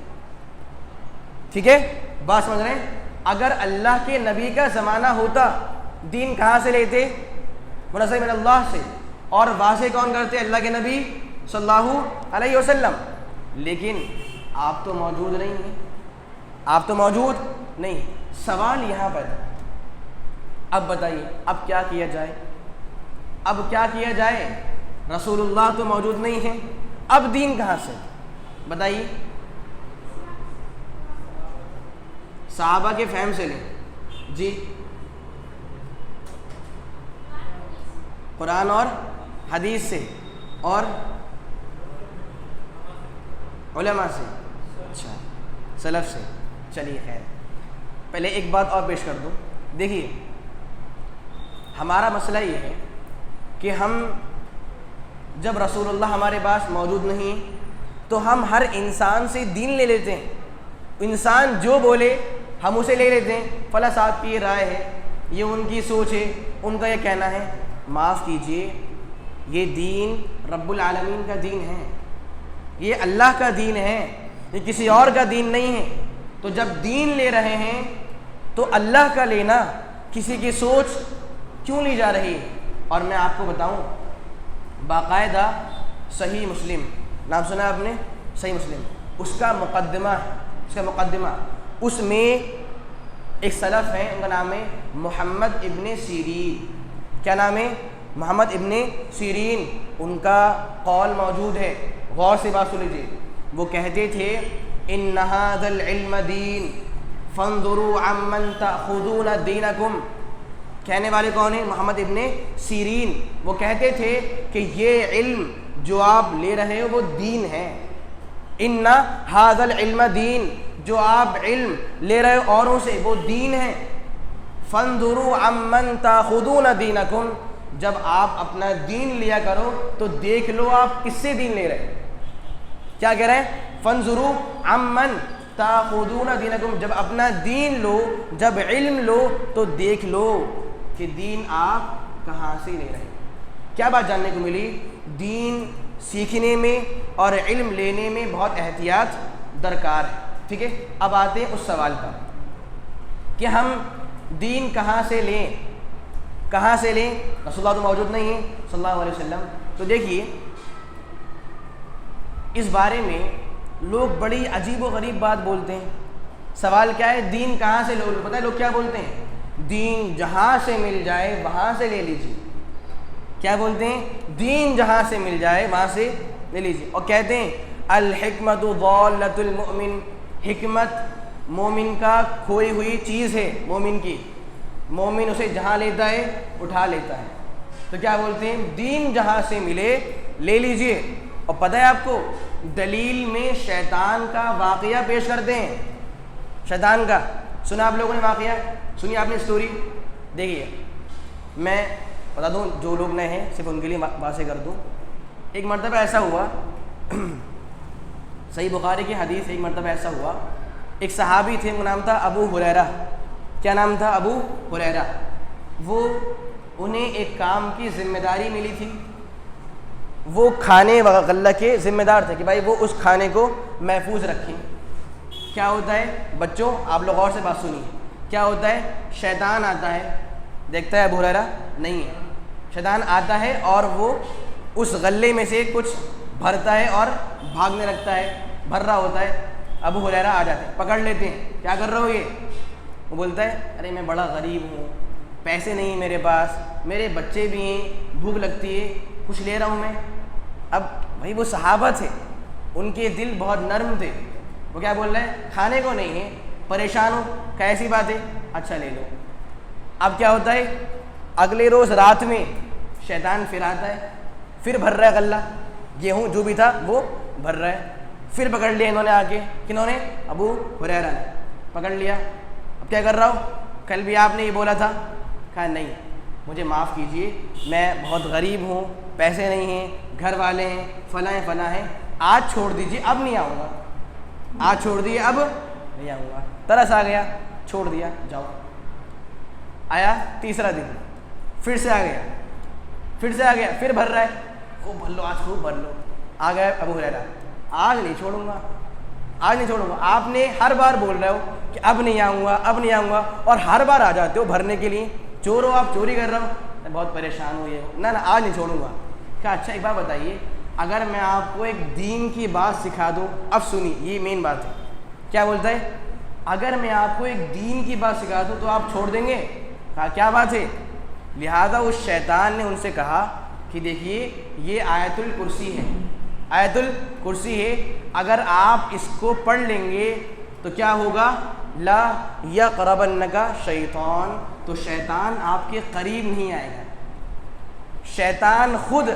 ٹھیک ہے؟ بات سمجھ رہے ہیں؟ اگر اللہ کے نبی کا زمانہ ہوتا، دین کہاں سے لیتے؟ منزل من اللہ سے. اور واضح کون کرتے؟ اللہ کے نبی صلی اللہ علیہ وسلم. لیکن آپ تو موجود نہیں ہیں، آپ تو موجود نہیں. سوال یہاں پر، اب بتائیے اب کیا کیا جائے؟ اب کیا کیا جائے؟ رسول اللہ تو موجود نہیں ہیں، اب دین کہاں سے؟ بتائیے، صحابہ کے فہم سے لیں جی، قرآن اور حدیث سے، اور علماء سے، اچھا سلف سے، چلیے خیر۔ پہلے ایک بات اور پیش کر دوں، دیکھیے ہمارا مسئلہ یہ ہے کہ ہم جب رسول اللہ ہمارے پاس موجود نہیں تو ہم ہر انسان سے دین لے لیتے ہیں، انسان جو بولے ہم اسے لے لیتے ہیں، فلاں صاحب کی یہ رائے ہے، یہ ان کی سوچ ہے، ان کا یہ کہنا ہے۔ معاف کیجئے، یہ دین رب العالمین کا دین ہے، یہ اللہ کا دین ہے، یہ کسی اور کا دین نہیں ہے۔ تو جب دین لے رہے ہیں تو اللہ کا لینا، کسی کی سوچ کیوں لی جا رہی ہے؟ اور میں آپ کو بتاؤں، باقاعدہ صحیح مسلم، نام سنا آپ نے؟ صحیح مسلم، اس کا مقدمہ اس میں ایک سلف ہے، ان کا نام ہے محمد ابن سیرین۔ کیا نام ہے؟ محمد ابن سیرین۔ ان کا قول موجود ہے، غور سے بات سن لیجیے۔ وہ کہتے تھے ان ھذا العلم دین فانظروا عمن تأخذون دینکم۔ کہنے والے کون ہیں؟ محمد ابن سیرین۔ وہ کہتے تھے کہ یہ علم جو آپ لے رہے ہو وہ دین ہے، ان ھذا العلم دین، جو آپ علم لے رہے ہو اوروں سے وہ دین ہے۔ فانظروا عمن تأخذون دینکم، جب آپ اپنا دین لیا کرو تو دیکھ لو آپ کس سے دین لے رہے ہیں۔ کیا کہہ رہے ہیں؟ فانظروا عمن تأخذون دینکم، جب اپنا دین لو، جب علم لو تو دیکھ لو کہ دین آپ کہاں سے لے رہے ہیں۔ کیا بات جاننے کو ملی؟ دین سیکھنے میں اور علم لینے میں بہت احتیاط درکار ہے، ٹھیک ہے۔ اب آتے ہیں اس سوال پر کہ ہم دین کہاں سے لیں، کہاں سے لیں؟ رسول اللہ تو موجود نہیں ہے صلی اللہ علیہ وسلم۔ تو دیکھیے اس بارے میں لوگ بڑی عجیب و غریب بات بولتے ہیں۔ سوال کیا ہے؟ دین کہاں سے لو؟ پتہ ہے لوگ کیا بولتے ہیں؟ دین جہاں سے مل جائے وہاں سے لے لیجیے۔ کیا بولتے ہیں؟ دین جہاں سے مل جائے وہاں سے لے لیجیے۔ اور کہتے ہیں الحکمت ضالۃ المؤمن، حکمت مومن کا کھوئی ہوئی چیز ہے، مومن کی، مومن اسے جہاں لیتا ہے اٹھا لیتا ہے۔ تو کیا بولتے ہیں؟ دین جہاں سے ملے لے لیجیے۔ اور پتہ ہے آپ کو دلیل میں شیطان کا واقعہ پیش کرتے ہیں، شیطان کا۔ سنا آپ لوگوں نے واقعہ؟ سنی آپ نے اسٹوری؟ دیکھیے میں بتا دوں، جو لوگ نئے ہیں صرف ان کے لیے واضح کر دوں۔ ایک مرتبہ ایسا ہوا، صحیح بخاری کی حدیث، ایک مرتبہ ایسا ہوا، ایک صحابی تھے، ان کا نام تھا ابو ہریرہ۔ کیا نام تھا؟ ابو ہریرہ۔ وہ انہیں ایک کام کی ذمہ داری ملی تھی، وہ کھانے غلہ کے ذمہ دار تھے کہ بھائی وہ اس کھانے کو محفوظ رکھیں۔ کیا ہوتا ہے بچوں، آپ لوگ غور سے بات سنیے، کیا ہوتا ہے؟ شیطان آتا ہے، دیکھتا ہے ابو ہریرہ نہیں ہے، شیطان آتا ہے اور وہ اس غلے میں سے کچھ بھرتا ہے اور بھاگنے لگتا ہے، بھر رہا ہوتا ہے۔ ابو ہریرہ آ جاتے ہیں، پکڑ لیتے ہیں، کیا کر رہے ہو یہ؟ وہ بولتا ہے ارے میں بڑا غریب ہوں، پیسے نہیں میرے پاس، میرے بچے بھی ہیں، بھوک لگتی ہے، کچھ لے رہا ہوں میں۔ اب بھائی وہ صحابہ تھے، ان کے دل بہت نرم تھے، وہ کیا بول رہے ہیں؟ کھانے کو نہیں ہے، پریشان ہو، کیسی بات ہے، اچھا لے لو۔ اب کیا ہوتا ہے؟ اگلے روز رات میں شیطان پھر آتا ہے، پھر بھر رہا ہے غلہ، گیہوں جو بھی تھا وہ بھر رہا ہے۔ پھر پکڑ لیا انہوں نے آ کے، کنہوں نے؟ ابو ہریرہ نے پکڑ لیا۔ اب کیا کر رہا ہو؟ کل بھی آپ نے یہ بولا تھا۔ کہا نہیں، مجھے معاف کیجئے، میں بہت غریب ہوں، پیسے نہیں ہیں، گھر والے ہیں، فلاں ہیں، آج چھوڑ دیجئے، اب نہیں آؤں گا، آج چھوڑ دیے، اب نہیں آؤں گا۔ ترس آ گیا، چھوڑ دیا، جاؤ۔ آیا تیسرا دن، پھر سے آ گیا، پھر بھر رہا ہے، خوب بھر لو، آج خوب بھر لو۔ آ گیا ابو ہریرہ، آج نہیں چھوڑوں گا، آج نہیں چھوڑوں گا۔ آپ نے ہر بار بول رہے ہو کہ اب نہیں آؤں گا، اور ہر بار آ جاتے ہو بھرنے کے لیے، چور ہو آپ، چوری کر رہا ہوں، میں بہت پریشان ہوں، یہ نہ آج نہیں چھوڑوں گا۔ کہا اچھا ایک بات بتائیے، اگر میں آپ کو ایک دین کی بات سکھا دوں، اب سنی یہ مین بات ہے، کیا بولتا ہے؟ اگر میں آپ کو ایک دین کی بات سکھا دوں تو آپ چھوڑ دیں گے؟ کہا کیا بات ہے؟ لہذا اس شیطان نے ان سے کہا کہ دیکھیے یہ آیت الکرسی ہے، آیت الکرسی ہے، اگر آپ اس کو پڑھ لیں گے تو کیا ہوگا؟ لا یقربنک شیطان، تو شیطان آپ کے قریب نہیں آئے گا۔ شیطان خود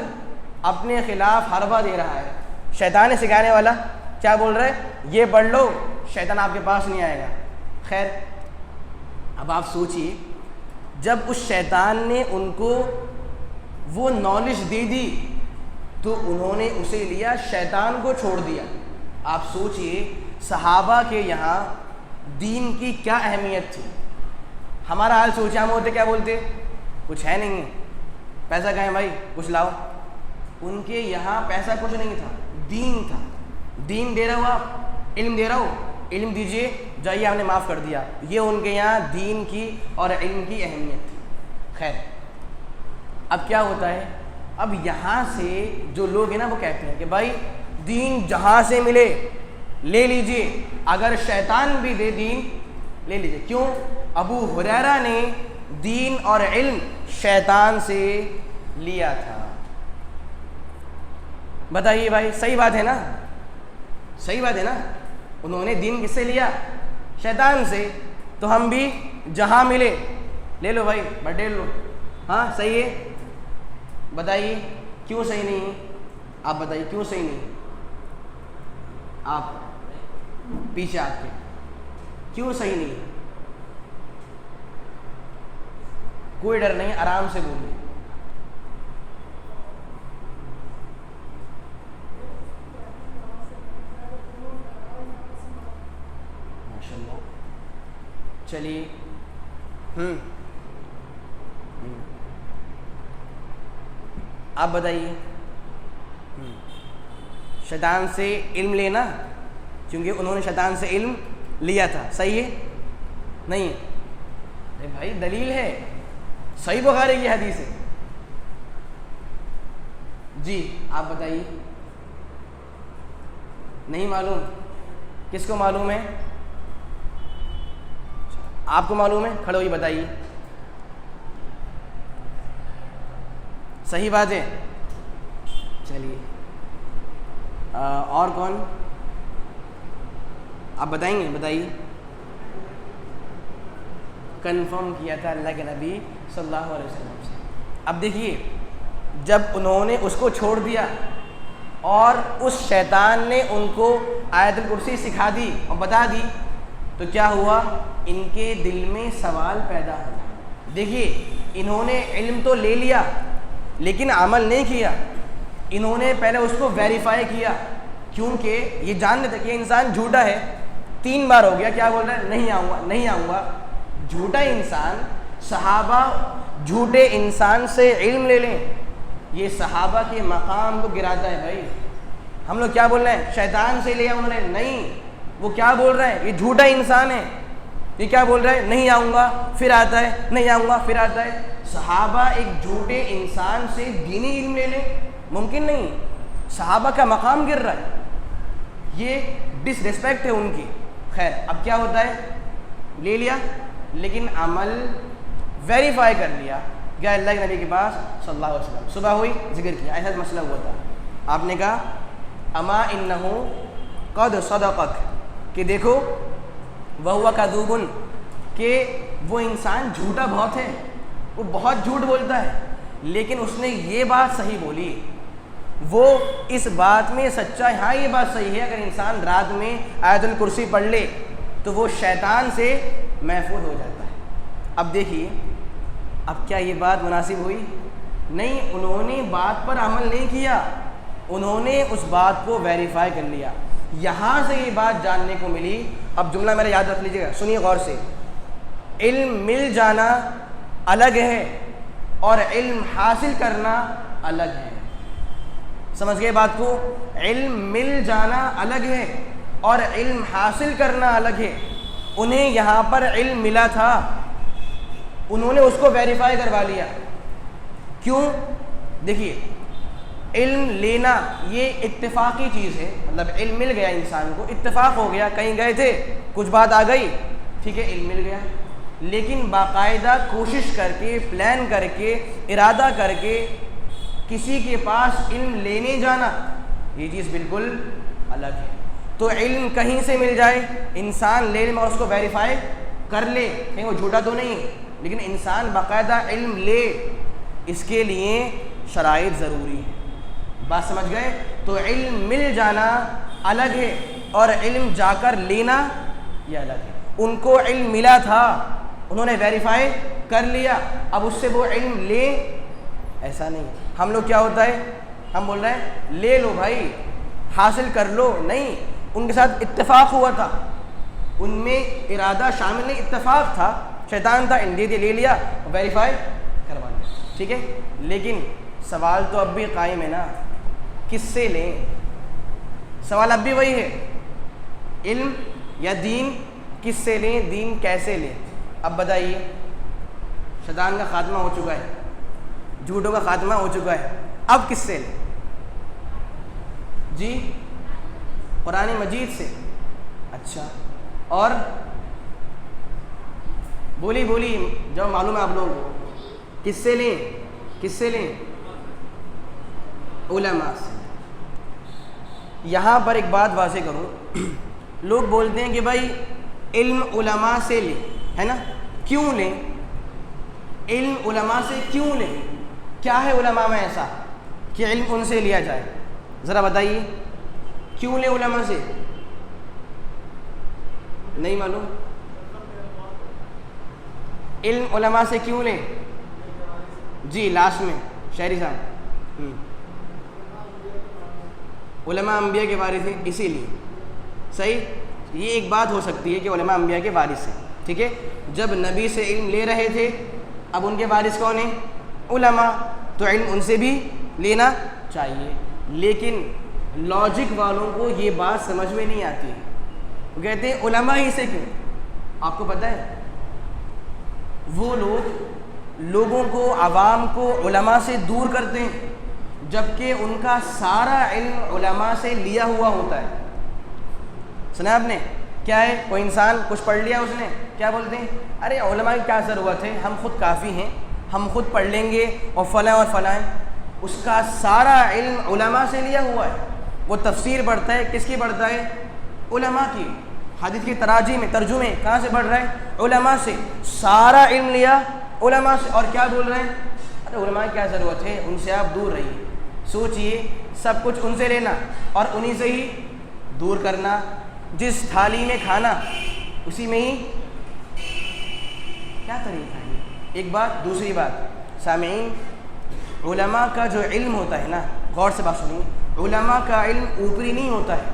اپنے خلاف حربہ دے رہا ہے، شیطان ہے سکھانے والا، کیا بول رہا ہے؟ یہ پڑھ لو، شیطان آپ کے پاس نہیں آئے گا۔ خیر اب آپ سوچئے، جب اس شیطان نے ان کو وہ نالج دے دی تو انہوں نے اسے لیا، شیطان کو چھوڑ دیا۔ آپ سوچئے صحابہ کے یہاں دین کی کیا اہمیت تھی۔ ہمارا حال سوچے، ہم ہوتے کیا بولتے؟ کچھ ہے نہیں، پیسہ کہیں بھائی کچھ لاؤ۔ ان کے یہاں پیسہ کچھ نہیں تھا، دین تھا۔ دین دے رہا ہو آپ، علم دے رہا ہو، علم دیجئے، جائیے ہم نے معاف کر دیا۔ یہ ان کے یہاں دین کی اور علم کی اہمیت تھی۔ خیر اب کیا ہوتا ہے؟ اب یہاں سے جو لوگ ہیں نا وہ کہتے ہیں کہ بھائی دین جہاں سے ملے لے لیجئے، اگر شیطان بھی دے دین لے لیجئے۔ کیوں؟ ابو ہریرہ نے دین اور علم شیطان سے لیا تھا۔ بتائیے بھائی صحیح بات ہے نا؟ صحیح بات ہے نا؟ انہوں نے دین کس سے لیا؟ شیطان سے۔ تو ہم بھی جہاں ملے لے لو بھائی، بٹے لو۔ ہاں صحیح ہے؟ بتائیے کیوں صحیح نہیں ہے؟ آپ بتائیے کیوں صحیح نہیں ہے؟ آپ پیچھے آپ کے کیوں صحیح نہیں ہے؟ کوئی ڈر نہیں، آرام سے بولیے۔ ماشاء اللہ، چلیے آپ بتائیے۔ شیطان سے علم لینا، کیونکہ انہوں نے شیطان سے علم لیا تھا، صحیح ہے؟ نہیں ہے بھائی، دلیل ہے، صحیح بخاری کی حدیث ہے۔ جی آپ بتائیے۔ نہیں معلوم؟ کس کو معلوم ہے؟ آپ کو معلوم ہے؟ کھڑے ہوئیے بتائیے۔ صحیح بات ہے، چلیے اور کون؟ آپ بتائیں گے؟ بتائیے۔ کنفرم کیا تھا اللہ کے نبی صلی اللہ علیہ وسلم سے۔ اب دیکھیے جب انہوں نے اس کو چھوڑ دیا اور اس شیطان نے ان کو آیت الکرسی سکھا دی اور بتا دی تو کیا ہوا؟ ان کے دل میں سوال پیدا ہوا۔ دیکھیے انہوں نے علم تو لے لیا لیکن عمل نہیں کیا۔ انہوں نے پہلے اس کو ویریفائی کیا، کیونکہ یہ جانتے تھے کہ انسان جھوٹا ہے۔ 3 بار ہو گیا، کیا بول رہا ہے؟ نہیں آؤں گا، نہیں آؤں گا۔ جھوٹا انسان، صحابہ جھوٹے انسان سے علم لے لیں، یہ صحابہ کے مقام کو گراتا ہے بھائی۔ ہم لوگ کیا بول رہے ہیں؟ شیطان سے لیا انہوں نے، نہیں، وہ کیا بول رہے ہیں؟ یہ جھوٹا انسان ہے۔ یہ کیا بول رہا ہے؟ نہیں آؤں گا، پھر آتا ہے، نہیں آؤں گا، پھر آتا ہے۔ صحابہ ایک جھوٹے انسان سے دینی علم لے لیں؟ ممکن نہیں۔ صحابہ کا مقام گر رہا ہے، یہ ڈس ریسپیکٹ ہے ان کی۔ خیر اب کیا ہوتا ہے؟ لے لیا لیکن عمل ویریفائی کر لیا، گیا اللہ کے نبی کے پاس صلی اللہ علیہ وسلم، صبح ہوئی ذکر کیا، ایسا مسئلہ ہوا تھا۔ آپ نے کہا اما انہ قد صدقک، کہ دیکھو وہو کذوب، کہ وہ انسان جھوٹا بہت ہے، وہ بہت جھوٹ بولتا ہے، لیکن اس نے یہ بات صحیح بولی، وہ اس بات میں سچا ہے۔ ہاں یہ بات صحیح ہے، اگر انسان رات میں آیت الکرسی پڑھ لے تو وہ شیطان سے محفوظ ہو جاتا ہے۔ اب دیکھیے اب کیا یہ بات مناسب ہوئی؟ نہیں، انہوں نے بات پر عمل نہیں کیا، انہوں نے اس بات کو ویریفائی کر لیا۔ یہاں سے یہ بات جاننے کو ملی۔ اب جملہ میرا یاد رکھ لیجیے گا، سنیے غور سے۔ علم مل جانا الگ ہے اور علم حاصل کرنا الگ ہے۔ سمجھ گئے بات کو؟ علم مل جانا الگ ہے اور علم حاصل کرنا الگ ہے۔ انہیں یہاں پر علم ملا تھا، انہوں نے اس کو ویریفائی کروا لیا۔ کیوں؟ دیکھیے علم لینا یہ اتفاقی چیز ہے، مطلب علم مل گیا انسان کو، اتفاق ہو گیا، کہیں گئے تھے کچھ بات آ گئی، ٹھیک ہے علم مل گیا، لیکن باقاعدہ کوشش کر کے، پلان کر کے، ارادہ کر کے کسی کے پاس علم لینے جانا یہ چیز بالکل الگ ہے. تو علم کہیں سے مل جائے, انسان لے لے اور اس کو ویریفائی کر لے, کہیں وہ جھوٹا تو نہیں ہے, لیکن انسان باقاعدہ علم لے, اس کے لیے شرائط ضروری ہے. بات سمجھ گئے؟ تو علم مل جانا الگ ہے اور علم جا کر لینا یہ الگ ہے. ان کو علم ملا تھا, انہوں نے ویریفائی کر لیا, اب اس سے وہ علم لے, ایسا نہیں. ہم لوگ کیا ہوتا ہے, ہم بول رہے ہیں لے لو بھائی, حاصل کر لو, نہیں. ان کے ساتھ اتفاق ہوا تھا, ان میں ارادہ شامل نہیں, اتفاق تھا, شیطان تھا, ان لے لیا, ویریفائی کروا لیا, ٹھیک ہے. لیکن سوال تو اب بھی قائم ہے نا, کس سے لیں؟ سوال اب بھی وہی ہے, علم یا دین کس سے لیں, دین کیسے لیں؟ اب بتائیے, شیطان کا خاتمہ ہو چکا ہے, جھوٹوں کا خاتمہ ہو چکا ہے, اب کس سے لیں؟ جی قرآن مجید سے. اچھا, اور بولی جو معلوم ہے آپ لوگوں کو, کس سے لیں, کس سے لیں؟ علماء سے. یہاں پر ایک بات واضح کروں, لوگ بولتے ہیں کہ بھائی علم علماء سے لیں, ہے نا, کیوں لیں؟ علم علماء سے کیوں لیں؟ کیا ہے علماء میں ایسا کہ علم ان سے لیا جائے؟ ذرا بتائیے, کیوں لیں علماء سے؟ نہیں معلوم؟ علم علماء سے کیوں لیں؟ جی لاسٹ میں شہری صاحب. علماء انبیاء کے وارث ہیں اسی لیے. صحیح, یہ ایک بات ہو سکتی ہے کہ علماء انبیاء کے وارث ہیں, ٹھیک ہے. جب نبی سے علم لے رہے تھے, اب ان کے وارث کون ہیں؟ علماء, تو علم ان سے بھی لینا چاہیے. لیکن لاجک والوں کو یہ بات سمجھ میں نہیں آتی, وہ کہتے ہیں علماء ہی سے کیوں؟ آپ کو پتہ ہے وہ لوگ لوگوں کو, عوام کو علماء سے دور کرتے ہیں, جبکہ ان کا سارا علم علماء سے لیا ہوا ہوتا ہے. سنا آپ نے کیا ہے, کوئی انسان کچھ پڑھ لیا اس نے, کیا بولتے ہیں, ارے علماء کی کیا ضرورت ہے, ہم خود کافی ہیں, ہم خود پڑھ لیں گے, اور فلاں اور فلاں. اس کا سارا علم علماء سے لیا ہوا ہے. وہ تفسیر پڑھتا ہے, کس کی پڑھتا ہے؟ علماء کی. حدیث کی تراجم میں ترجمے کہاں سے پڑھ رہا ہے؟ علماء سے. سارا علم لیا علماء سے, اور کیا بول رہے ہیں, ارے علماء کی کیا ضرورت ہے, ان سے آپ دور رہیے. سوچئے, سب کچھ ان سے لینا اور انہی سے ہی دور کرنا. جس تھالی میں کھانا اسی میں ہی, کیا طریقہ ہے؟ ایک بات. دوسری بات سامعین, علماء کا جو علم ہوتا ہے نا, غور سے بات سنیے, علماء کا علم اوپری نہیں ہوتا ہے,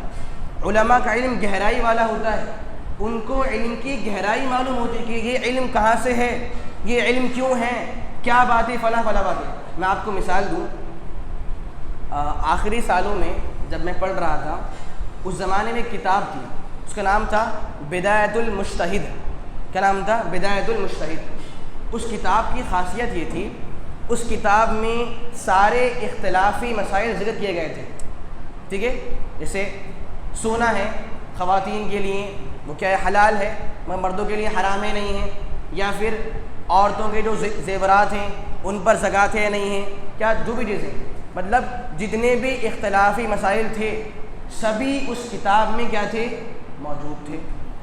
علماء کا علم گہرائی والا ہوتا ہے. ان کو علم کی گہرائی معلوم ہوتی ہے کہ یہ علم کہاں سے ہے, یہ علم کیوں ہے, کیا بات ہے, فلاں بات ہے. میں آپ کو مثال دوں, آخری سالوں میں جب میں پڑھ رہا تھا, اس زمانے میں ایک کتاب تھی, اس کا نام تھا بدایت المجتہد. کیا نام تھا؟ بدایت المجتہد. اس کتاب کی خاصیت یہ تھی, اس کتاب میں سارے اختلافی مسائل ذکر کیے گئے تھے, ٹھیک ہے. جیسے سونا ہے خواتین کے لیے, وہ کیا ہے, حلال ہے, مگر مردوں کے لیے حرام ہے, نہیں ہے. یا پھر عورتوں کے جو زیورات ہیں ان پر زکوٰۃ ہے, نہیں ہے, کیا جو بھی چیزیں, مطلب جتنے بھی اختلافی مسائل تھے سبھی اس کتاب میں کیا تھے, موجود تھے.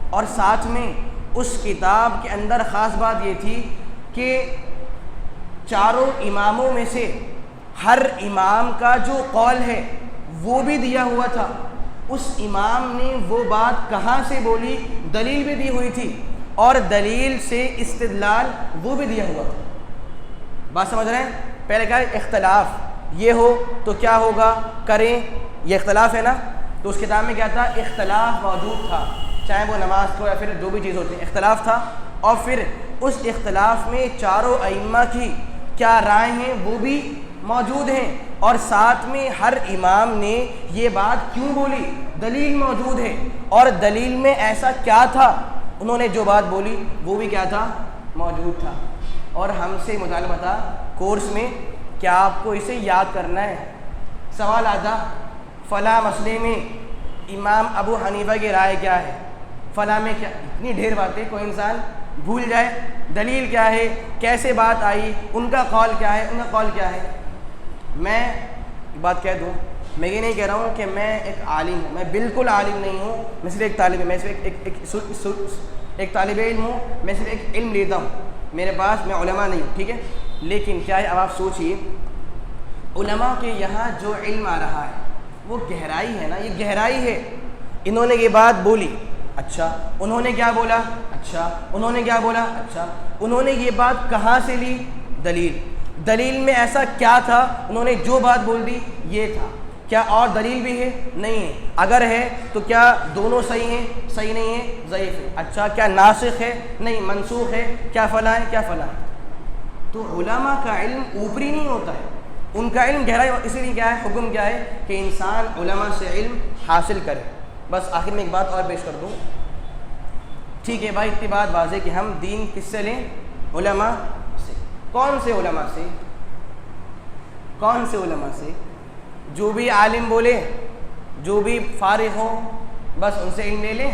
اور ساتھ میں اس کتاب کے اندر خاص بات یہ تھی کہ چاروں اماموں میں سے ہر امام کا جو قول ہے وہ بھی دیا ہوا تھا. اس امام نے وہ بات کہاں سے بولی, دلیل بھی دی ہوئی تھی, اور دلیل سے استدلال وہ بھی دیا ہوا تھا. بات سمجھ رہے ہیں؟ پہلے کہا اختلاف, یہ ہو تو کیا ہوگا, کریں, یہ اختلاف ہے نا. تو اس کتاب میں کیا تھا, اختلاف موجود تھا, چاہے وہ نماز کو یا پھر جو بھی چیز ہوتی ہے, اختلاف تھا. اور پھر اس اختلاف میں چاروں ائمہ کی کیا رائے ہیں وہ بھی موجود ہیں, اور ساتھ میں ہر امام نے یہ بات کیوں بولی, دلیل موجود ہے, اور دلیل میں ایسا کیا تھا, انہوں نے جو بات بولی وہ بھی کیا تھا, موجود تھا. اور ہم سے مطالبہ تھا کورس میں, کیا آپ کو اسے یاد کرنا ہے. سوال آتا, فلاں مسئلے میں امام ابو حنیفہ کی رائے کیا ہے, فلاں میں کیا, اتنی ڈھیر باتیں, کوئی انسان بھول جائے دلیل کیا ہے, کیسے بات آئی, ان کا قول کیا ہے, ان کا قول کیا ہے. میں بات کہہ دوں، میں یہ نہیں کہہ رہا ہوں کہ میں ایک عالم ہوں، میں بالکل عالم نہیں ہوں، میں صرف ایک طالب میں صرف ایک طالب علم ہوں، میں صرف ایک علم لیتا ہوں، میرے پاس میں علماء نہیں ہوں، ٹھیک ہے. لیکن کیا ہے، اب آپ سوچئے علماء کے یہاں جو علم آ رہا ہے وہ گہرائی ہے نا، یہ گہرائی ہے. انہوں نے یہ بات بولی، اچھا انہوں نے کیا بولا، اچھا انہوں نے کیا بولا، اچھا انہوں نے یہ بات کہاں سے لی، دلیل میں ایسا کیا تھا، انہوں نے جو بات بول دی یہ تھا. کیا اور دلیل بھی ہے؟ نہیں ہے. اگر ہے تو کیا دونوں صحیح ہیں؟ صحیح نہیں ہے، ضعیف ہے. اچھا کیا ناسخ ہے؟ نہیں منسوخ ہے. کیا فلاں ہے، کیا فلاں ہے. تو علماء کا علم اوپری نہیں ہوتا ہے، ان کا علم گہرائی. اسی لیے کیا ہے، حکم کیا ہے کہ انسان علماء سے علم حاصل کرے. بس آخر میں ایک بات اور پیش کر دوں. ٹھیک ہے بھائی، اتنی بات واضح کہ ہم دین کس سے لیں؟ علماء سے. کون سے علماء سے؟ کون سے علماء سے؟ جو بھی عالم بولے، جو بھی فارغ ہو، بس ان سے علم لے لیں.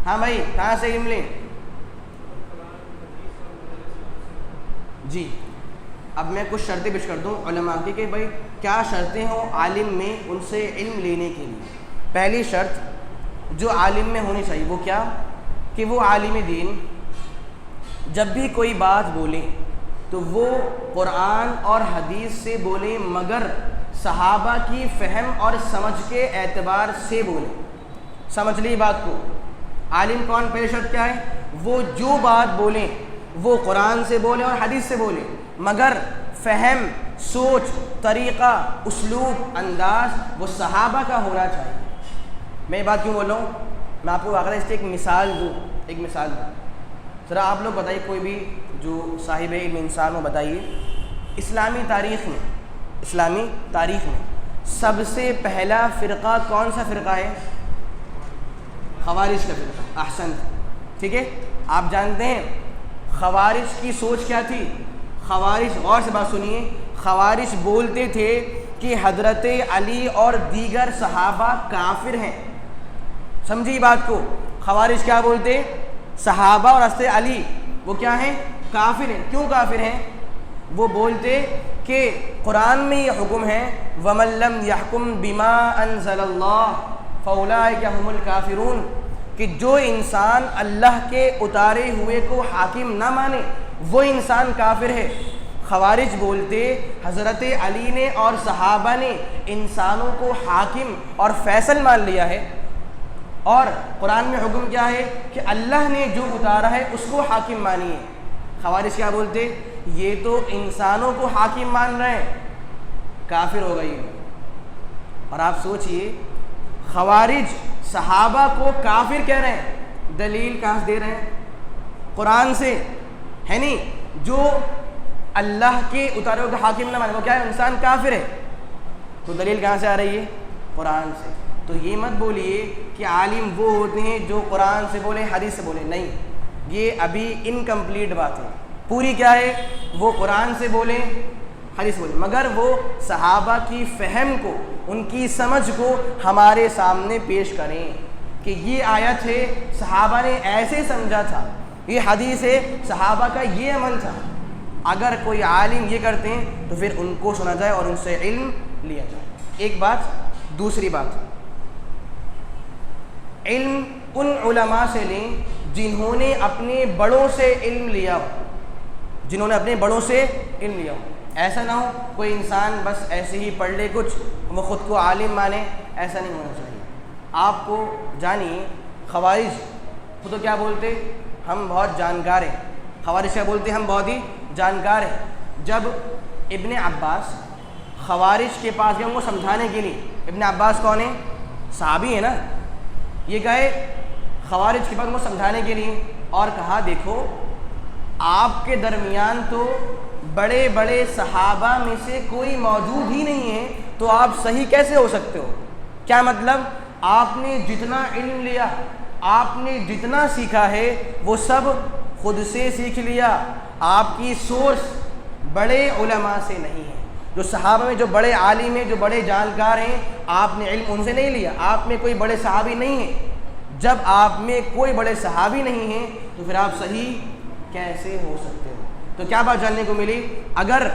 ہاں بھائی، کہاں سے علم لیں؟ جی اب میں کچھ شرطیں پیش کر دوں علماء کی کہ بھائی کیا شرطیں ہوں عالم میں ان سے علم لینے کے لیے. پہلی شرط جو عالم میں ہونی چاہیے وہ کیا، کہ وہ عالم دین جب بھی کوئی بات بولے تو وہ قرآن اور حدیث سے بولے، مگر صحابہ کی فہم اور سمجھ کے اعتبار سے بولے. سمجھ لی بات کو. عالم کون؟ پہلی شرط کیا ہے، وہ جو بات بولیں وہ قرآن سے بولے اور حدیث سے بولے، مگر فہم، سوچ، طریقہ، اسلوب، انداز وہ صحابہ کا ہونا چاہیے. میں یہ بات کیوں بول رہا ہوں، میں آپ کو اگر اس کی ایک مثال دوں. ذرا آپ لوگ بتائیے، کوئی بھی جو صاحب علم انسان ہو بتائیے، اسلامی تاریخ میں سب سے پہلا فرقہ کون سا فرقہ ہے؟ خوارج کا فرقہ. احسن، ٹھیک ہے. آپ جانتے ہیں خوارج کی سوچ کیا تھی؟ خوارج، غور سے بات سنیے، خوارج بولتے تھے کہ حضرت علی اور دیگر صحابہ کافر ہیں. سمجھیے بات کو. خوارج کیا بولتے؟ صحابہ اور حضرت علی وہ کیا ہیں؟ کافر ہیں. کیوں کافر ہیں؟ وہ بولتے کہ قرآن میں یہ حکم ہے وَمَن لَّمْ يَحْكُمْ بِمَا أَنزَلَ اللَّهُ فَأُولَٰئِكَ هُمُ الْكَافِرُونَ، کہ جو انسان اللہ کے اتارے ہوئے کو حاکم نہ مانے وہ انسان کافر ہے. خوارج بولتے حضرت علی نے اور صحابہ نے انسانوں کو حاکم اور فیصل مان لیا ہے، اور قرآن میں حکم کیا ہے کہ اللہ نے جو اتارا ہے اس کو حاکم مانیے. خوارج کیا بولتے؟ یہ تو انسانوں کو حاکم مان رہے ہیں، کافر ہو گئی. اور آپ سوچئے خوارج صحابہ کو کافر کہہ رہے ہیں، دلیل کہاں سے دے رہے ہیں؟ قرآن سے ہے نہیں. جو اللہ کے اتارے ہوئے حاکم نہ مانے وہ کیا ہے؟ انسان کافر ہے. تو دلیل کہاں سے آ رہی ہے؟ قرآن سے. تو یہ مت بولیے کہ عالم وہ ہوتے ہیں جو قرآن سے بولے، حدیث سے بولے. نہیں، یہ ابھی انکمپلیٹ بات ہے. پوری کیا ہے؟ وہ قرآن سے بولیں، حدیث سے بولیں، مگر وہ صحابہ کی فہم کو، ان کی سمجھ کو ہمارے سامنے پیش کریں کہ یہ آیت ہے صحابہ نے ایسے سمجھا تھا، یہ حدیث ہے صحابہ کا یہ عمل تھا. اگر کوئی عالم یہ کرتے ہیں تو پھر ان کو سنا جائے اور ان سے علم لیا جائے. ایک بات. دوسری بات، علم ان علماء سے لیں جنہوں نے اپنے بڑوں سے علم لیا ہو، ایسا نہ ہو کوئی انسان بس ایسے ہی پڑھ لے کچھ، وہ خود کو عالم مانے، ایسا نہیں ہونا چاہیے. آپ کو جانیے خوارج خود تو کیا بولتے؟ ہم بہت جانکار ہیں. خوارج کیا بولتے؟ ہم بہت ہی جانکار ہیں. جب ابن عباس خوارج کے پاس گئے ان کو سمجھانے کے لیے، ابن عباس کون ہے؟ صحابی ہے نا. یہ گئے خوارج کے پاس ان کو سمجھانے کے لیے اور کہا دیکھو آپ کے درمیان تو بڑے بڑے صحابہ میں سے کوئی موجود ہی نہیں ہے، تو آپ صحیح کیسے ہو سکتے ہو؟ کیا مطلب؟ آپ نے جتنا علم لیا، آپ نے جتنا سیکھا ہے وہ سب خود سے سیکھ لیا. آپ کی سورس بڑے علماء سے نہیں ہے. جو صحابہ میں جو بڑے عالم ہیں، جو بڑے جانکار ہیں، آپ نے علم ان سے نہیں لیا. آپ میں کوئی بڑے صحابی نہیں ہیں. جب آپ میں کوئی بڑے صحابی نہیں ہیں تو پھر آپ صحیح کیسے ہو سکتے ہو؟ تو کیا بات جاننے کو ملی؟ اگر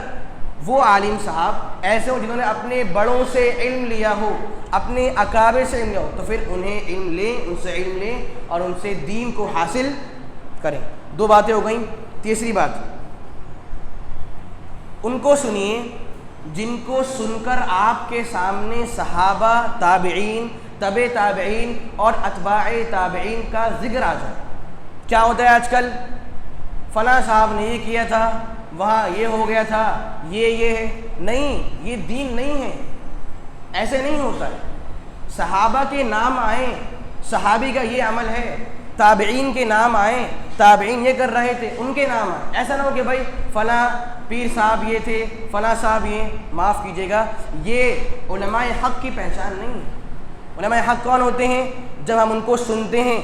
وہ عالم صاحب ایسے ہوں جنہوں نے اپنے بڑوں سے علم لیا ہو، اپنے اکابر سے علم لیا ہو، تو پھر انہیں علم لیں، ان سے علم لیں اور ان سے دین کو حاصل کریں۔ دو باتیں ہو گئیں۔ تیسری بات، ان کو سنیے جن کو سن کر آپ کے سامنے صحابہ، تابعین، تبع تابعین اور اتباع تابعین کا ذکر آ جائے۔ کیا ہوتا ہے آج کل؟ فلاں صاحب نے یہ کیا تھا، وہاں یہ ہو گیا تھا، یہ ہے۔ نہیں، یہ دین نہیں ہے، ایسے نہیں ہوتا ہے۔ صحابہ کے نام آئیں، صحابی کا یہ عمل ہے، تابعین کے نام آئیں، تابعین یہ کر رہے تھے، ان کے نام آئیں۔ ایسا نہ ہو کہ بھائی فلاں پیر صاحب یہ تھے، فلاں صاحب یہ، معاف کیجیے گا، یہ علماء حق کی پہچان نہیں ہے۔ علماء حق کون ہوتے ہیں؟ جب ہم ان کو سنتے ہیں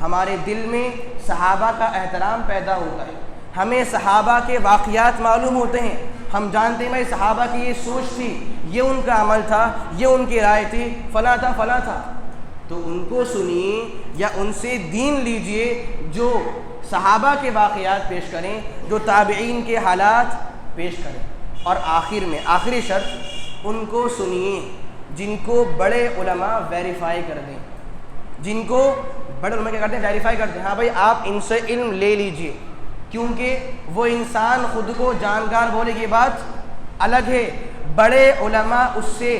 ہمارے دل میں صحابہ کا احترام پیدا ہوتا ہے، ہمیں صحابہ کے واقعات معلوم ہوتے ہیں، ہم جانتے ہیں بھائی صحابہ کی یہ سوچ تھی، یہ ان کا عمل تھا، یہ ان کی رائے تھی، فلاں تھا فلاں تھا۔ تو ان کو سنیے یا ان سے دین لیجئے جو صحابہ کے واقعات پیش کریں، جو تابعین کے حالات پیش کریں۔ اور آخر میں آخری شرط، ان کو سنیے جن کو بڑے علماء ویریفائی کر دیں، جن کو بڑے علماء کیا کرتے ہیں؟ ویریفائی کرتے ہیں۔ ہاں بھائی آپ ان سے علم لے لیجئے، کیونکہ وہ انسان خود کو جانکار بولے یہ بات الگ ہے، بڑے علماء اس سے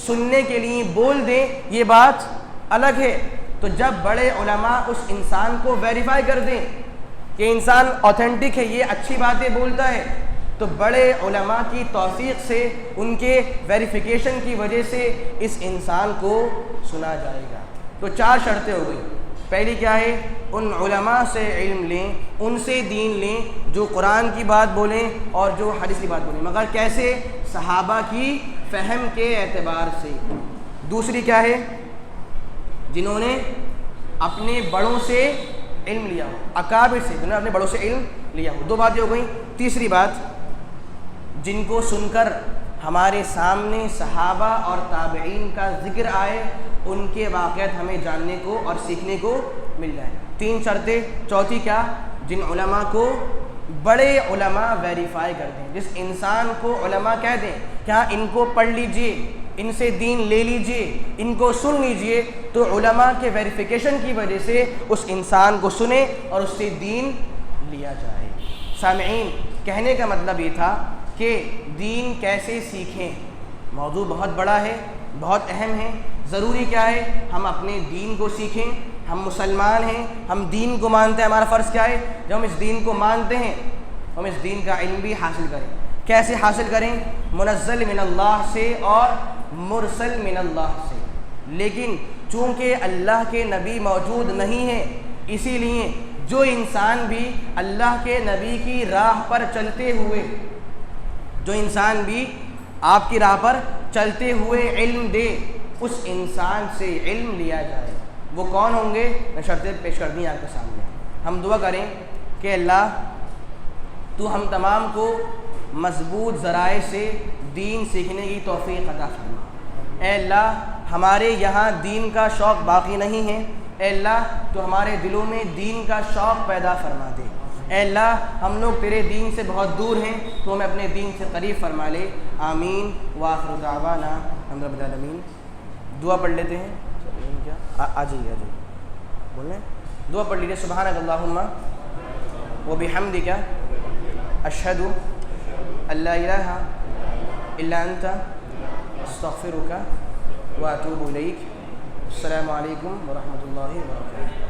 سننے کے لیے بول دیں یہ بات الگ ہے۔ تو جب بڑے علماء اس انسان کو ویریفائی کر دیں کہ انسان اوتھینٹک ہے، یہ اچھی باتیں بولتا ہے، تو بڑے علماء کی توثیق سے، ان کے ویریفیکیشن کی وجہ سے اس انسان کو سنا جائے گا۔ تو 4 شرطیں ہو گئی۔ پہلی کیا ہے؟ ان علماء سے علم لیں، ان سے دین لیں جو قرآن کی بات بولیں اور جو حدیث کی بات بولیں، مگر کیسے؟ صحابہ کی فہم کے اعتبار سے۔ دوسری کیا ہے؟ جنہوں نے اپنے بڑوں سے علم لیا ہو، اکابر سے، جنہوں نے اپنے بڑوں سے علم لیا ہو۔ 2 باتیں ہو گئیں۔ تیسری بات، جن کو سن کر ہمارے سامنے صحابہ اور تابعین کا ذکر آئے، ان کے واقعات ہمیں جاننے کو اور سیکھنے کو مل جائے۔ 3 شرطیں۔ چوتھی کیا؟ جن علماء کو بڑے علماء ویریفائی کر دیں، جس انسان کو علماء کہہ دیں کہ ہاں ان کو پڑھ لیجئے، ان سے دین لے لیجئے، ان کو سن لیجئے، تو علماء کے ویریفیکیشن کی وجہ سے اس انسان کو سنیں اور اس سے دین لیا جائے۔ سامعین، کہنے کا مطلب یہ تھا کہ دین کیسے سیکھیں، موضوع بہت بڑا ہے، بہت اہم ہے۔ ضروری کیا ہے؟ ہم اپنے دین کو سیکھیں۔ ہم مسلمان ہیں، ہم دین کو مانتے ہیں، ہمارا فرض کیا ہے؟ جب ہم اس دین کو مانتے ہیں ہم اس دین کا علم بھی حاصل کریں۔ کیسے حاصل کریں؟ منزل من اللہ سے اور مرسل من اللہ سے۔ لیکن چونکہ اللہ کے نبی موجود نہیں ہیں، اسی لیے جو انسان بھی اللہ کے نبی کی راہ پر چلتے ہوئے، جو انسان بھی آپ کی راہ پر چلتے ہوئے علم دے، اس انسان سے علم لیا جائے۔ وہ کون ہوں گے؟ میں شرطیں پیش کر دی آپ کے سامنے۔ ہم دعا کریں کہ اللہ تو ہم تمام کو مضبوط ذرائع سے دین سیکھنے کی توفیق عطا فرما۔ اے اللہ، ہمارے یہاں دین کا شوق باقی نہیں ہے، اے اللہ تو ہمارے دلوں میں دین کا شوق پیدا فرما دے۔ اے اللہ، ہم لوگ تیرے دین سے بہت دور ہیں، تو ہمیں اپنے دین سے قریب فرما لے۔ آمین وآخر دعوانا الحمد للہ رب العالمین۔ دعا پڑھ لیتے ہیں، آ جائیے بول رہے ہیں، دعا پڑھ لیجیے۔ سبحانک اللہم وبحمدک اشہد ان لا الہ الا انت استغفرک واتوب الیک۔ السلام علیکم ورحمۃ اللہ وبرکاتہ۔